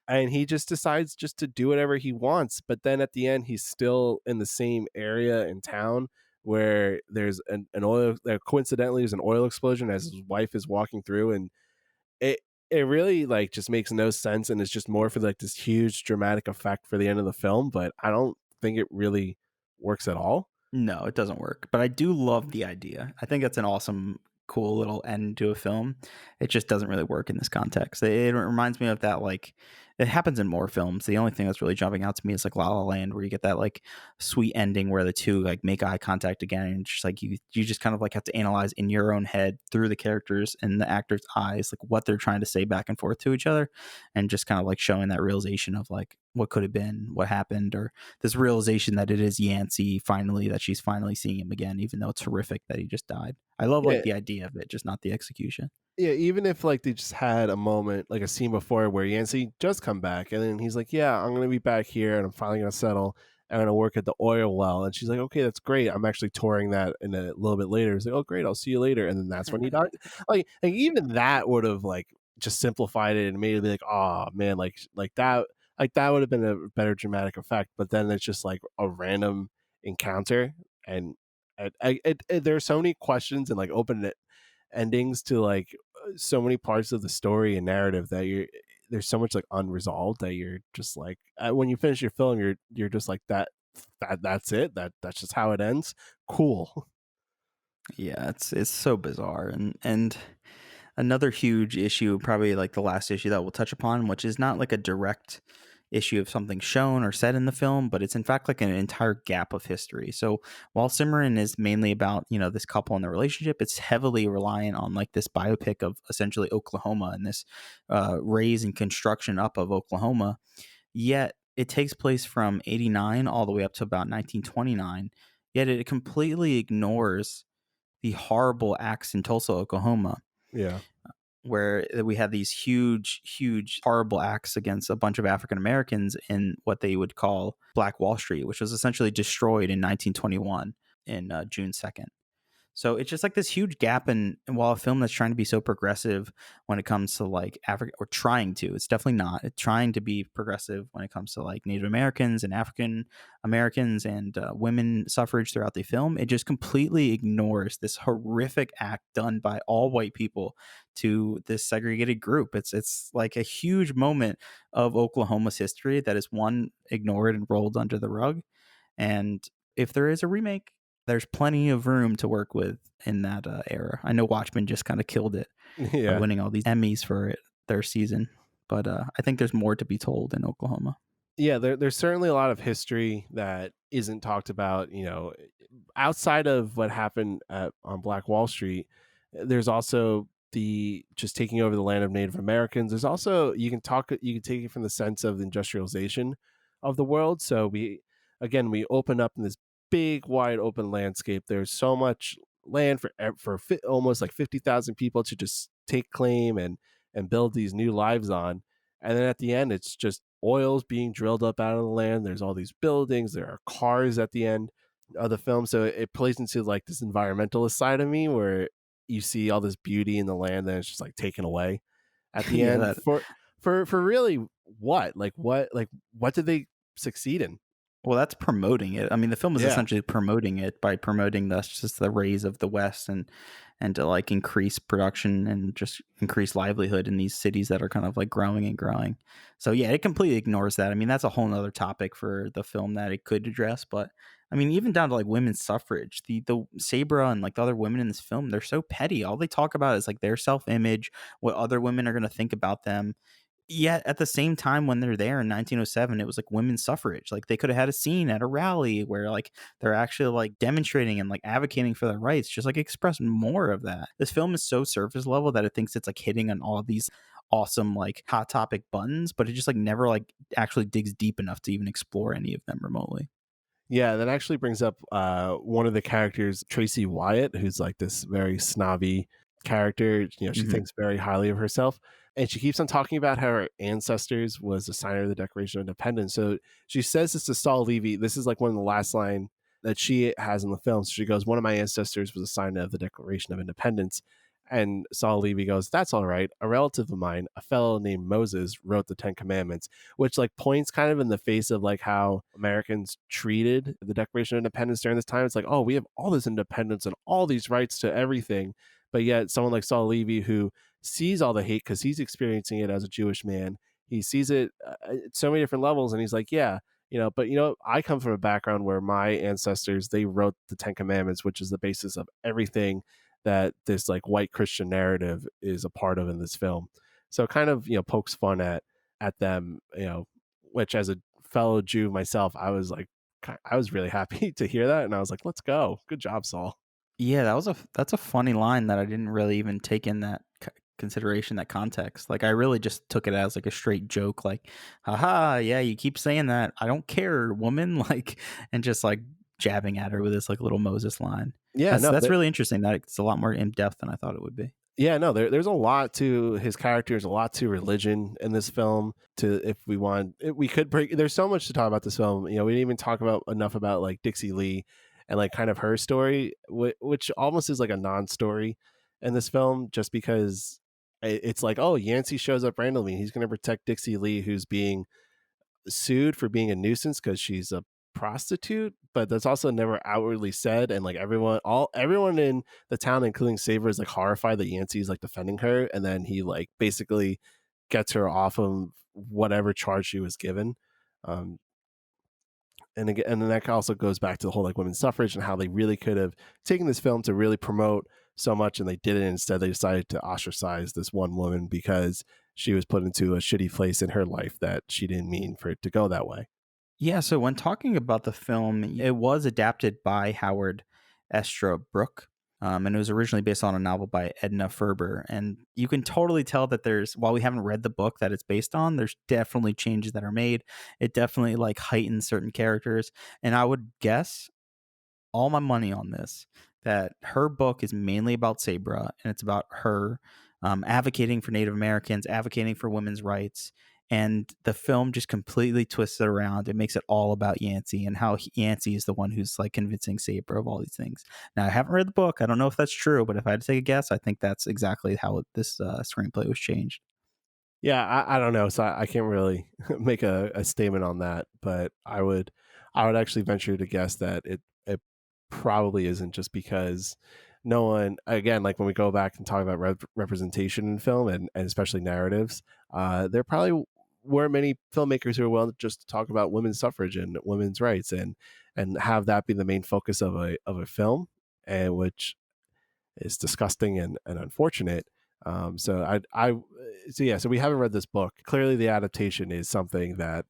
and he just decides just to do whatever he wants. But then at the end, he's still in the same area in town where there's an oil. Coincidentally, there's an oil explosion as his wife is walking through, and it really like just makes no sense, and it's just more for like this huge dramatic effect for the end of the film. But I don't think it really works at all. No, it doesn't work. But I do love the idea. I think that's an awesome, cool little end to a film. It just doesn't really work in this context. It reminds me of that, like, it happens in more films. The only thing that's really jumping out to me is like La La Land, where you get that like sweet ending where the two like make eye contact again, and just like you just kind of like have to analyze in your own head through the characters and the actors' eyes, like what they're trying to say back and forth to each other, and just kind of like showing that realization of like what could have been, what happened, or this realization that it is Yancey finally, that she's finally seeing him again, even though it's horrific that he just died. I love like the idea of it, just not the execution. Yeah, even if like they just had a moment, like a scene before where Yancey does come back, and then he's like, "Yeah, I'm gonna be back here, and I'm finally gonna settle. I'm gonna work at the oil well." And she's like, "Okay, that's great. I'm actually touring that in a little bit later." It's like, "Oh, great. I'll see you later." And then that's when he died. Like even that would have like just simplified it and made it be like, "Oh man, like that." Like that would have been a better dramatic effect, but then it's just like a random encounter, and there's so many questions and like open endings to like so many parts of the story and narrative that there's so much like unresolved that you're just like when you finish your film, you're just like that's it, that's just how it ends. Cool. Yeah, it's so bizarre, and another huge issue, probably like the last issue that we'll touch upon, which is not like a direct issue of something shown or said in the film, but it's in fact like an entire gap of history. So while Cimarron is mainly about, this couple and their relationship, it's heavily reliant on like this biopic of essentially Oklahoma and this raise and construction up of Oklahoma. Yet it takes place from 89 all the way up to about 1929. Yet it completely ignores the horrible acts in Tulsa, Oklahoma, Yeah. where we had these huge, horrible acts against a bunch of African Americans in what they would call Black Wall Street, which was essentially destroyed in 1921 in June 2nd. So it's just like this huge gap. And while a film that's trying to be so progressive when it comes to like Africa, or trying to, it's definitely not. It's trying to be progressive when it comes to like Native Americans and African Americans and women suffrage throughout the film. It just completely ignores this horrific act done by all white people to this segregated group. It's like a huge moment of Oklahoma's history that is ignored and rolled under the rug. And if there is a remake, there's plenty of room to work with in that era. I know Watchmen just kind of killed it by winning all these Emmys for their season, but I think there's more to be told in Oklahoma. Yeah, there's certainly a lot of history that isn't talked about, outside of what happened on Black Wall Street. There's also the just taking over the land of Native Americans. There's also, you can take it from the sense of the industrialization of the world. So we open up in this big wide open landscape. There's so much land for almost like 50,000 people to just take claim and build these new lives on. And then at the end, it's just oil's being drilled up out of the land. There's all these buildings. There are cars at the end of the film. So it plays into like this environmentalist side of me where you see all this beauty in the land and it's just like taken away at the end. For really what did they succeed in? Well, that's promoting it. I mean, the film is essentially promoting it by promoting the raise of the West and to like increase production and just increase livelihood in these cities that are kind of like growing and growing. So yeah, it completely ignores that. I mean, that's a whole nother topic for the film that it could address. But I mean, even down to like women's suffrage, the Sabra and like the other women in this film, they're so petty. All they talk about is like their self-image, what other women are going to think about them. Yet at the same time, when they're there in 1907, it was like women's suffrage. Like they could have had a scene at a rally where like they're actually like demonstrating and like advocating for their rights, just like express more of that. This film is so surface level that it thinks it's like hitting on all of these awesome like hot topic buttons, but it just like never like actually digs deep enough to even explore any of them remotely. Yeah, that actually brings up one of the characters, Tracy Wyatt, who's like this very snobby character. She thinks very highly of herself. And she keeps on talking about how her ancestors was a signer of the Declaration of Independence. So she says this to Saul Levy. This is like one of the last line that she has in the film. So she goes, one of my ancestors was a signer of the Declaration of Independence. And Saul Levy goes, that's all right. A relative of mine, a fellow named Moses, wrote the 10 Commandments, which like points kind of in the face of like how Americans treated the Declaration of Independence during this time. It's like, oh, we have all this independence and all these rights to everything. But yet someone like Saul Levy, who sees all the hate because he's experiencing it as a Jewish man, he sees it at so many different levels. And he's like, yeah, but I come from a background where my ancestors, they wrote the 10 Commandments, which is the basis of everything that this like white Christian narrative is a part of in this film. So it kind of, pokes fun at them, which as a fellow Jew myself, I was really happy to hear that. And I was like, let's go. Good job, Saul. Yeah, that's a funny line that I didn't really even take in that consideration, that context. Like I really just took it as like a straight joke, like, haha, yeah, you keep saying that, I don't care, woman, like, and just like jabbing at her with this like little Moses line. Yeah, that's really interesting. That it's a lot more in depth than I thought it would be. Yeah, no, there's a lot to his characters, a lot to religion in this film. We could break. There's so much to talk about this film. We didn't even talk about enough about like Dixie Lee and like kind of her story, which almost is like a non-story in this film, just because it's like, oh, Yancey shows up randomly. He's going to protect Dixie Lee, who's being sued for being a nuisance because she's a prostitute, but that's also never outwardly said. And like everyone in the town, including Sabra, is like horrified that Yancey's like defending her, and then he like basically gets her off of whatever charge she was given. And then that also goes back to the whole like women's suffrage and how they really could have taken this film to really promote so much, and they didn't. Instead, they decided to ostracize this one woman because she was put into a shitty place in her life that she didn't mean for it to go that way. Yeah, so when talking about the film, it was adapted by Howard Estabrook, and it was originally based on a novel by Edna Ferber. And you can totally tell that while we haven't read the book that it's based on, there's definitely changes that are made. It definitely like heightens certain characters. And I would guess all my money on this that her book is mainly about Sabra, and it's about her advocating for Native Americans, advocating for women's rights. And the film just completely twists it around. It makes it all about Yancey and how Yancey is the one who's like convincing Sabra of all these things. Now, I haven't read the book. I don't know if that's true, but if I had to take a guess, I think that's exactly how this screenplay was changed. Yeah, I don't know, so I can't really make a statement on that, but I would actually venture to guess that it probably isn't, just because no one, again, like when we go back and talk about representation in film and especially narratives, there probably weren't many filmmakers who are willing just to talk about women's suffrage and women's rights and have that be the main focus of a film, and which is disgusting and unfortunate. So we haven't read this book. Clearly, the adaptation is something that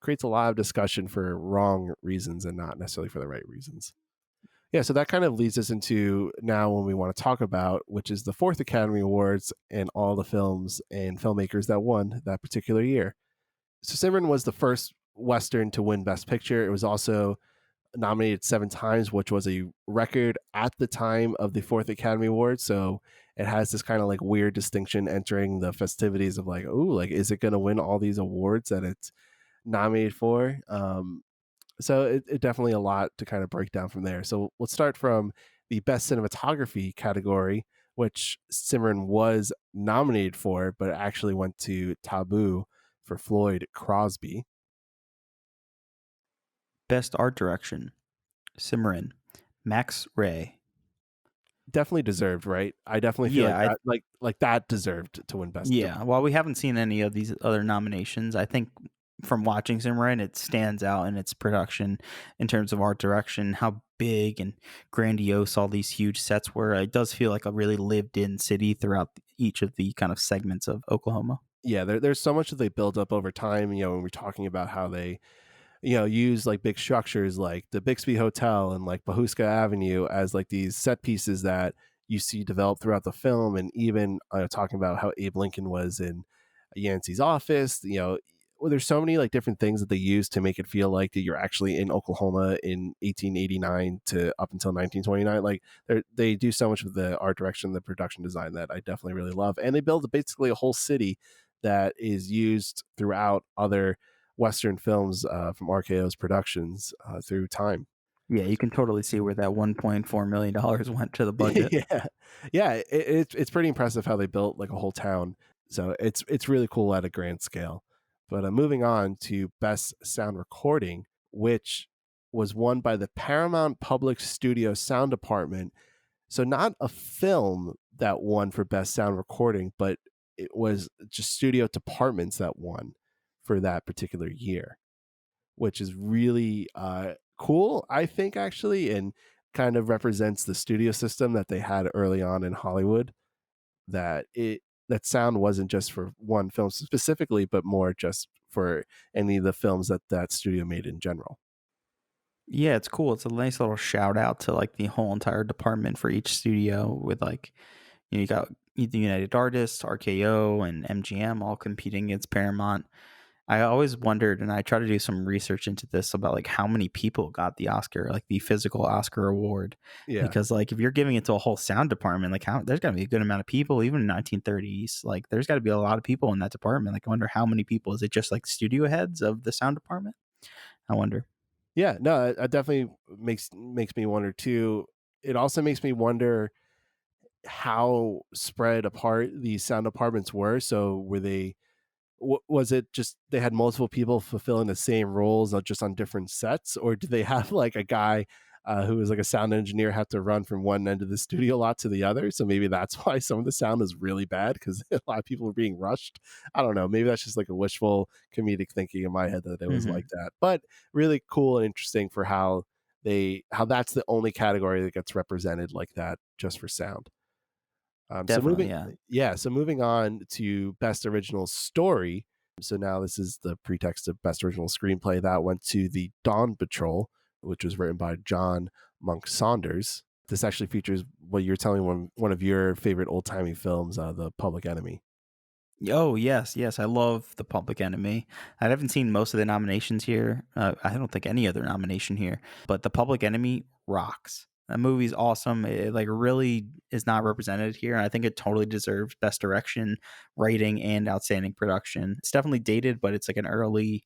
creates a lot of discussion for wrong reasons and not necessarily for the right reasons. Yeah, so that kind of leads us into now when we want to talk about, which is the fourth Academy Awards and all the films and filmmakers that won that particular year. So Cimarron was the first Western to win Best Picture. It was also nominated 7 times, which was a record at the time of the fourth Academy Award. So it has this kind of like weird distinction entering the festivities of like, oh, like, is it going to win all these awards that it's nominated for? So it definitely a lot to kind of break down from there. So let's start from the best cinematography category, which Cimarron was nominated for, but actually went to Taboo for Floyd Crosby. Best art direction, Cimarron, Max Ray. Definitely deserved, right? I definitely feel like that deserved to win best. Yeah, while we haven't seen any of these other nominations, I think from watching Cimarron, it stands out in its production in terms of art direction, how big and grandiose all these huge sets were. It does feel like a really lived-in city throughout each of the kind of segments of Oklahoma. Yeah, there's so much that they build up over time. When we're talking about how they use like big structures like the Bixby Hotel and like Bahuska Avenue as like these set pieces that you see develop throughout the film. And even talking about how Abe Lincoln was in Yancey's office, well, there's so many like different things that they use to make it feel like that you're actually in Oklahoma in 1889 to up until 1929. Like they do so much of the art direction, the production design that I definitely really love. And they build basically a whole city that is used throughout other Western films from RKO's productions through time. Yeah, you can totally see where that $1.4 million went to the budget. yeah, it's pretty impressive how they built like a whole town. So it's really cool at a grand scale. But moving on to Best Sound Recording, which was won by the Paramount Public Studio Sound Department. So not a film that won for Best Sound Recording, but it was just studio departments that won for that particular year, which is really cool, I think, actually, and kind of represents the studio system that they had early on in Hollywood, that sound wasn't just for one film specifically, but more just for any of the films that studio made in general. Yeah, it's cool. It's a nice little shout out to like the whole entire department for each studio with like, you got the United Artists, RKO, and MGM all competing against Paramount. I always wondered, and I try to do some research into this about like how many people got the Oscar, like the physical Oscar award. Yeah. Because like if you're giving it to a whole sound department, like there's got to be a good amount of people, even in 1930s. Like there's got to be a lot of people in that department. Like I wonder how many people. Is it just like studio heads of the sound department? I wonder. Yeah, no, it definitely makes me wonder too. It also makes me wonder how spread apart these sound departments were. So were they? Was it just they had multiple people fulfilling the same roles just on different sets, or did they have like a guy who was like a sound engineer have to run from one end of the studio lot to the other? So maybe that's why some of the sound is really bad, because a lot of people were being rushed. I don't know, maybe that's just like a wishful comedic thinking in my head that it was like that. But really cool and interesting for how that's the only category that gets represented like that just for sound. So Definitely, yeah. moving on to Best Original Story. So now this is the pretext of Best Original Screenplay. That went to The Dawn Patrol, which was written by John Monk Saunders. This actually features what you're telling one of your favorite old-timey films, The Public Enemy. Oh, yes, yes. I love The Public Enemy. I haven't seen most of the nominations here. I don't think any other nomination here, but The Public Enemy rocks. That movie's awesome. It like really is not represented here. And I think it totally deserves best direction, writing, and outstanding production. It's definitely dated, but it's like an early,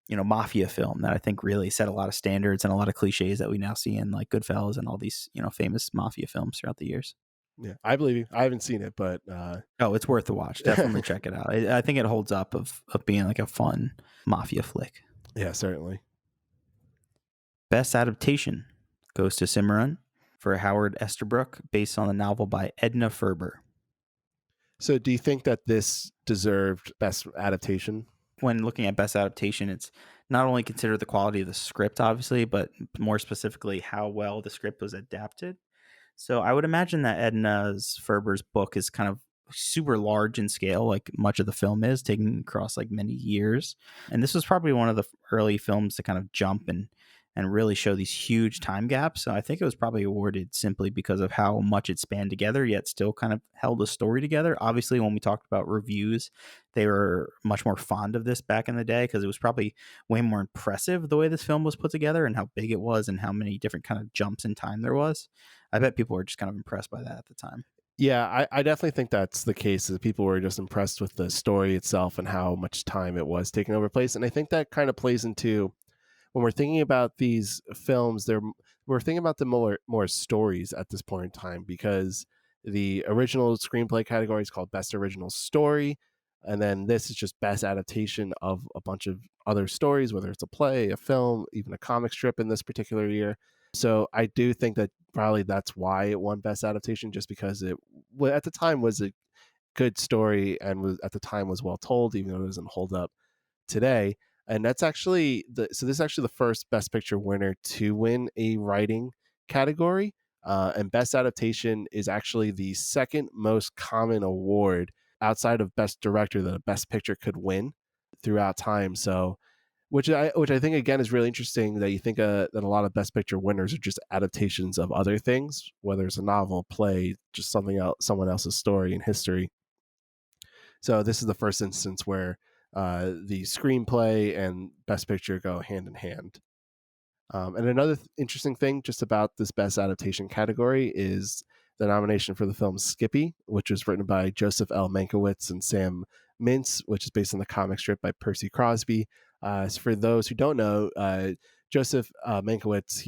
mafia film that I think really set a lot of standards and a lot of cliches that we now see in like Goodfellas and all these, famous mafia films throughout the years. Yeah, I believe you. I haven't seen it, but Oh, it's worth the watch. Definitely check it out. I think it holds up of being like a fun mafia flick. yeah, certainly. Best adaptation goes to Cimarron for Howard Estabrook, based on the novel by Edna Ferber. So do you think that this deserved best adaptation? When looking at best adaptation, it's not only consider the quality of the script, obviously, but more specifically how well the script was adapted. So I would imagine that Edna's Ferber's book is kind of super large in scale, like much of the film is, taking across like many years. And this was probably one of the early films to kind of jump and really show these huge time gaps. So I think it was probably awarded simply because of how much it spanned together, yet still kind of held a story together. Obviously, when we talked about reviews, they were much more fond of this back in the day because it was probably way more impressive the way this film was put together and how big it was and how many different kind of jumps in time there was. I bet people were just kind of impressed by that at the time. Yeah, I definitely think that's the case. That people were just impressed with the story itself and how much time it was taking over place. And I think that kind of plays into when we're thinking about these films, we're thinking about them more stories at this point in time, because the original screenplay category is called Best Original Story, and then this is just best adaptation of a bunch of other stories, whether it's a play, a film, even a comic strip in this particular year. So I do think that probably that's why it won best adaptation, just because it at the time was a good story and was at the time was well told, even though it doesn't hold up today. And that's actually this is actually the first Best Picture winner to win a writing category. And Best Adaptation is actually the second most common award outside of Best Director that a Best Picture could win throughout time. So, which I think again is really interesting, that you think that a lot of Best Picture winners are just adaptations of other things, whether it's a novel, play, just something else, someone else's story in history. So this is the first instance where the screenplay and Best Picture go hand in hand. And another interesting thing just about this Best Adaptation category is the nomination for the film Skippy, which was written by Joseph L. Mankiewicz and Sam Mintz, which is based on the comic strip by Percy Crosby. So for those who don't know, Joseph Mankiewicz,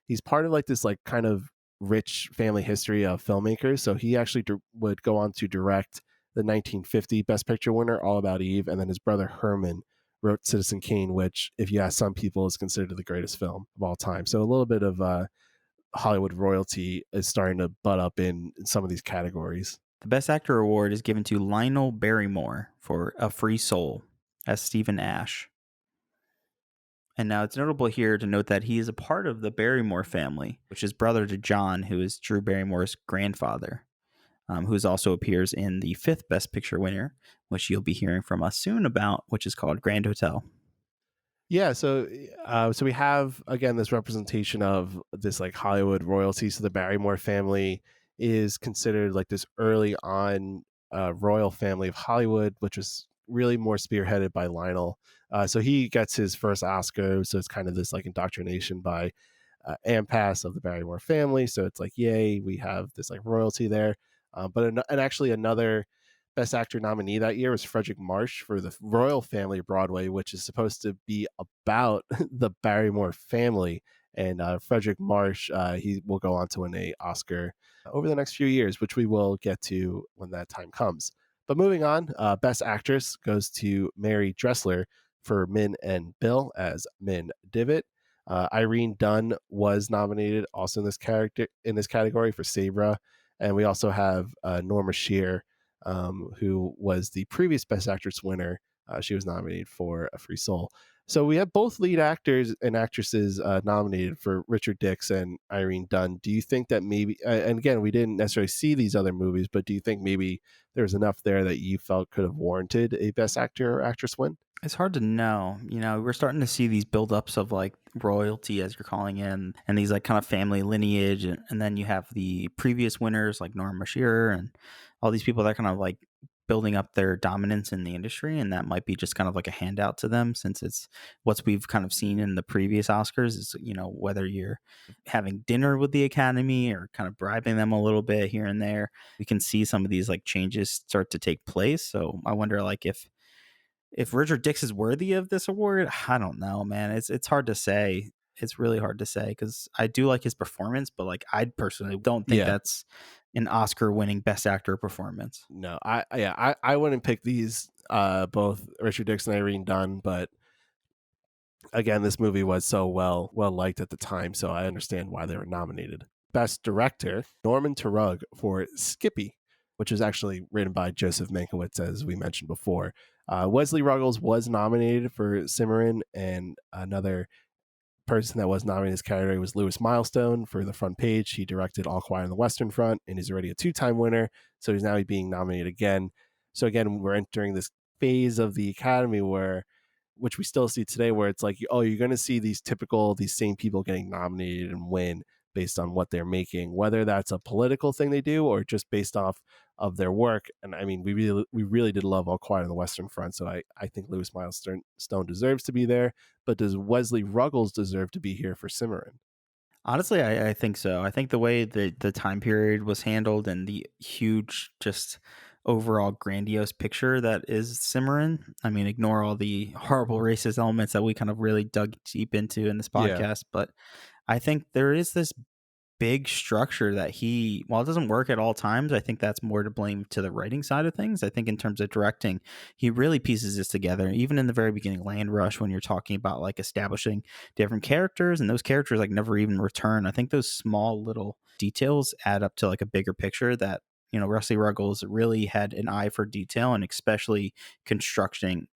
he's part of like this like kind of rich family history of filmmakers. So he actually would go on to direct the 1950 Best Picture winner, All About Eve, and then his brother Herman wrote Citizen Kane, which, if you ask some people, is considered the greatest film of all time. So a little bit of Hollywood royalty is starting to butt up in some of these categories. The Best Actor award is given to Lionel Barrymore for A Free Soul as Stephen Ash. And now it's notable here to note that he is a part of the Barrymore family, which is brother to John, who is Drew Barrymore's grandfather. Who also appears in the fifth Best Picture winner, which you'll be hearing from us soon about, which is called Grand Hotel. Yeah, so we have, again, this representation of this like Hollywood royalty. So the Barrymore family is considered like this early on royal family of Hollywood, which was really more spearheaded by Lionel. So he gets his first Oscar. So it's kind of this like indoctrination by AMPAS of the Barrymore family. So it's like, yay, we have this like royalty there. And actually another Best Actor nominee that year was Frederick Marsh for the Royal Family of Broadway, which is supposed to be about the Barrymore family. And Frederick Marsh, he will go on to win an Oscar over the next few years, which we will get to when that time comes. But moving on, Best Actress goes to Mary Dressler for Min and Bill as Min Divot. Irene Dunne was nominated also in this category for Sabra. And we also have Norma Shear, who was the previous Best Actress winner. She was nominated for A Free Soul. So we have both lead actors and actresses nominated for Richard Dix and Irene Dunn. Do you think that maybe, and again, we didn't necessarily see these other movies, but do you think maybe there's enough there that you felt could have warranted a Best Actor or Actress win? It's hard to know. We're starting to see these buildups of like royalty, as you're calling it, and these like kind of family lineage. And then you have the previous winners like Norma Shearer and all these people that kind of like building up their dominance in the industry. And that might be just kind of like a handout to them, since it's what we've kind of seen in the previous Oscars is, whether you're having dinner with the Academy or kind of bribing them a little bit here and there, we can see some of these like changes start to take place. So I wonder like if Richard Dix is worthy of this award, I don't know, man. It's hard to say. It's really hard to say because I do like his performance, but like I personally don't think that's an Oscar-winning Best Actor performance. No, I wouldn't pick these both Richard Dix and Irene Dunn, but again, this movie was so well liked at the time, so I understand why they were nominated. Best Director, Norman Turug for Skippy, which is actually written by Joseph Mankiewicz, as we mentioned before. Wesley Ruggles was nominated for Cimarron, and another person that was nominated in this category was Louis Milestone for The Front Page. He directed All Quiet on the Western Front, and he's already a 2-time winner, so he's now being nominated again. So again, we're entering this phase of the Academy which we still see today, where it's like, oh, you're going to see these same people getting nominated and win based on what they're making, whether that's a political thing they do or just based off of their work. And I mean, we really did love All Quiet on the Western Front, so I think Louis Milestone deserves to be there. But does Wesley Ruggles deserve to be here for Cimarron? Honestly, I think so. I think the way that the time period was handled and the huge, just overall grandiose picture that is Cimarron. I mean, ignore all the horrible racist elements that we kind of really dug deep into in this podcast, but I think there is this big structure that while it doesn't work at all times, I think that's more to blame to the writing side of things. I think in terms of directing, he really pieces this together. Even in the very beginning, Land Rush, when you're talking about like establishing different characters and those characters like never even return, I think those small little details add up to like a bigger picture that, Wesley Ruggles really had an eye for detail, and especially constructing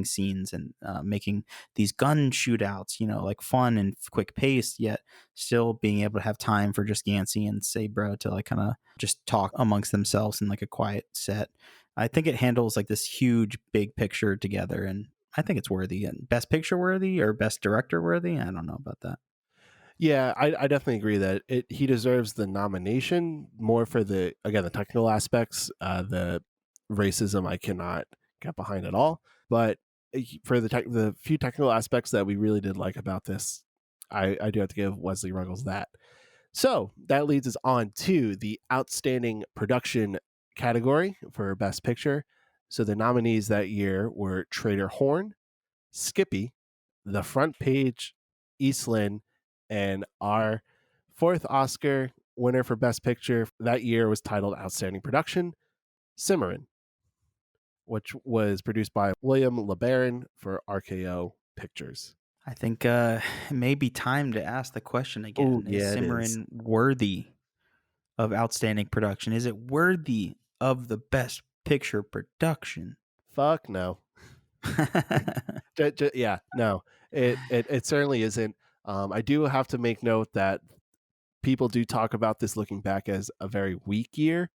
scenes and making these gun shootouts, like fun and quick paced, yet still being able to have time for just Yancey and Sabra to like kind of just talk amongst themselves in like a quiet set. I think it handles like this huge big picture together, and I think it's worthy. And Best Picture worthy or Best Director worthy, I don't know about that. Yeah, I definitely agree that he deserves the nomination more for the technical aspects. The racism I cannot get behind at all, but for the few technical aspects that we really did like about this, I do have to give Wesley Ruggles that. So that leads us on to the Outstanding Production category for Best Picture. So the nominees that year were Trader Horn, Skippy, The Front Page, Eastland, and our fourth Oscar winner for Best Picture that year was titled Outstanding Production, Cimarron, which was produced by William LeBaron for RKO Pictures. I think it may be time to ask the question again. Is Cimarron worthy of Outstanding Production? Is it worthy of the Best Picture production? Fuck no. Yeah, no. It certainly isn't. I do have to make note that people do talk about this looking back as a very weak year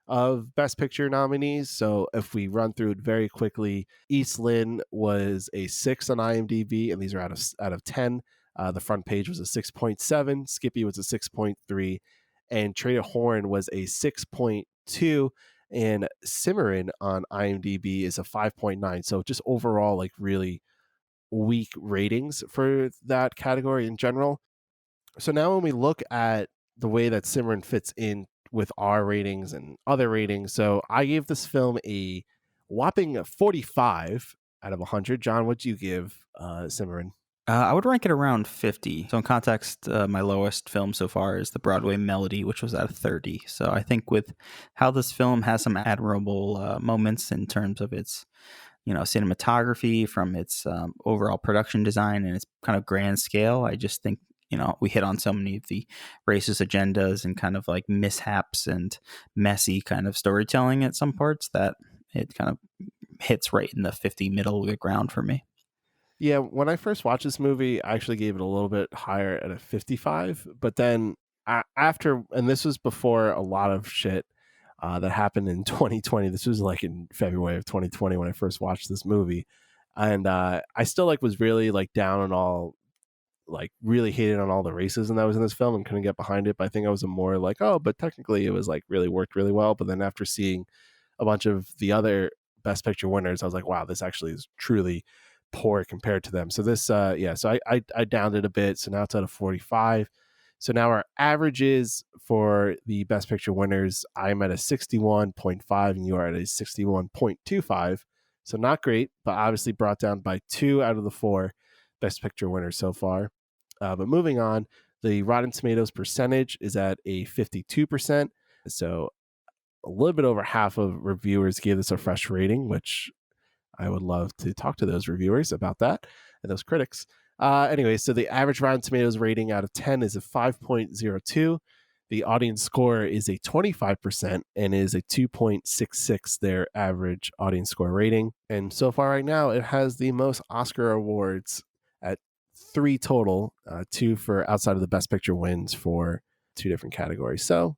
of Best Picture nominees. So if we run through it very quickly, Eastland was a 6 on IMDb, and these are out of 10. The Front Page was a 6.7. Skippy was a 6.3. And Trader Horn was a 6.2. And Cimarron on IMDb is a 5.9. So just overall, like really weak ratings for that category in general. So now when we look at the way that Cimarron fits in with our ratings and other ratings, so I gave this film a whopping 45 out of 100. John, what'd you give Cimarron? I would rank it around 50. So in context, my lowest film so far is The Broadway Melody, which was at 30. So I think with how this film has some admirable moments in terms of its cinematography, from its overall production design and its kind of grand scale, I just think we hit on so many of the racist agendas and kind of like mishaps and messy kind of storytelling at some parts that it kind of hits right in the 50 middle of the ground for me. Yeah, when I first watched this movie, I actually gave it a little bit higher at a 55. But then after, and this was before a lot of shit that happened in 2020. This was like in February of 2020 when I first watched this movie, and I still like was really like down on all, like really hated on all the racism that was in this film and couldn't get behind it. But I think I was a more like, oh, but technically it was like really worked really well. But then after seeing a bunch of the other Best Picture winners, I was like, wow, this actually is truly poor compared to them. So this, so I downed it a bit. So now it's at a 45. So now our averages for the Best Picture winners, I'm at a 61.5 and you are at a 61.25. So not great, but obviously brought down by 2 out of the 4 Best Picture winners so far. But moving on, the Rotten Tomatoes percentage is at a 52%. So a little bit over half of reviewers gave this a fresh rating, which I would love to talk to those reviewers about that and those critics. Anyway, so the average Rotten Tomatoes rating out of 10 is a 5.02. The audience score is a 25% and is a 2.66, their average audience score rating. And so far right now, it has the most Oscar awards at 3 total, 2 for outside of the Best Picture wins for 2 different categories. So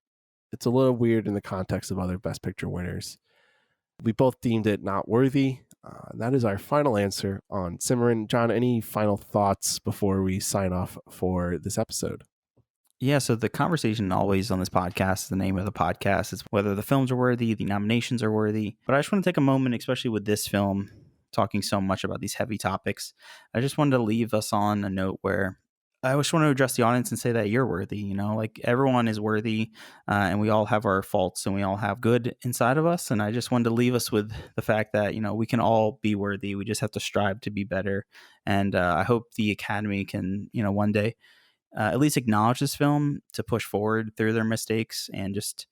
it's a little weird in the context of other Best Picture winners. We both deemed it not worthy. That is our final answer on Cimarron. John, any final thoughts before we sign off for this episode? Yeah, so the conversation always on this podcast, the name of the podcast, is whether the films are worthy, the nominations are worthy. But I just want to take a moment, especially with this film, talking so much about these heavy topics. I just wanted to leave us on a note where I just want to address the audience and say that you're worthy. You know, like everyone is worthy, and we all have our faults and we all have good inside of us. And I just wanted to leave us with the fact that, you know, we can all be worthy. We just have to strive to be better. And I hope the Academy can, you know, one day at least acknowledge this film to push forward through their mistakes and just,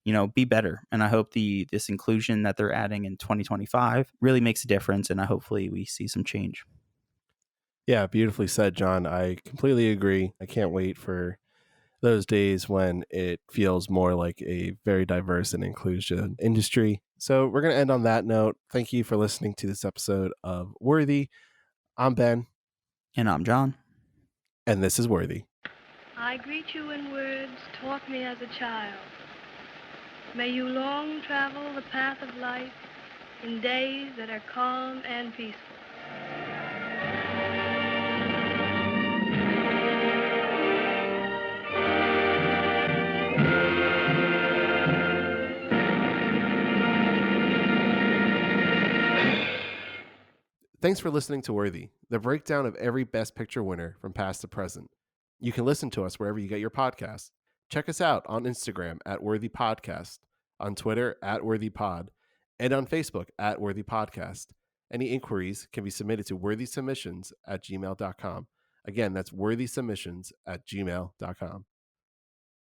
you know, be better. And I hope this inclusion that they're adding in 2025 really makes a difference. And hopefully we see some change. Yeah, beautifully said, John. I completely agree. I can't wait for those days when it feels more like a very diverse and inclusive industry. So we're going to end on that note. Thank you for listening to this episode of Worthy. I'm Ben. And I'm John. And this is Worthy. I greet you in words taught me as a child. May you long travel the path of life in days that are calm and peaceful. Thanks for listening to Worthy, the breakdown of every Best Picture winner from past to present. You can listen to us wherever you get your podcasts. Check us out on Instagram at Worthy Podcast, on Twitter at Worthy Pod, and on Facebook at Worthy Podcast. Any inquiries can be submitted to worthysubmissions@gmail.com. Again, that's worthysubmissions@gmail.com.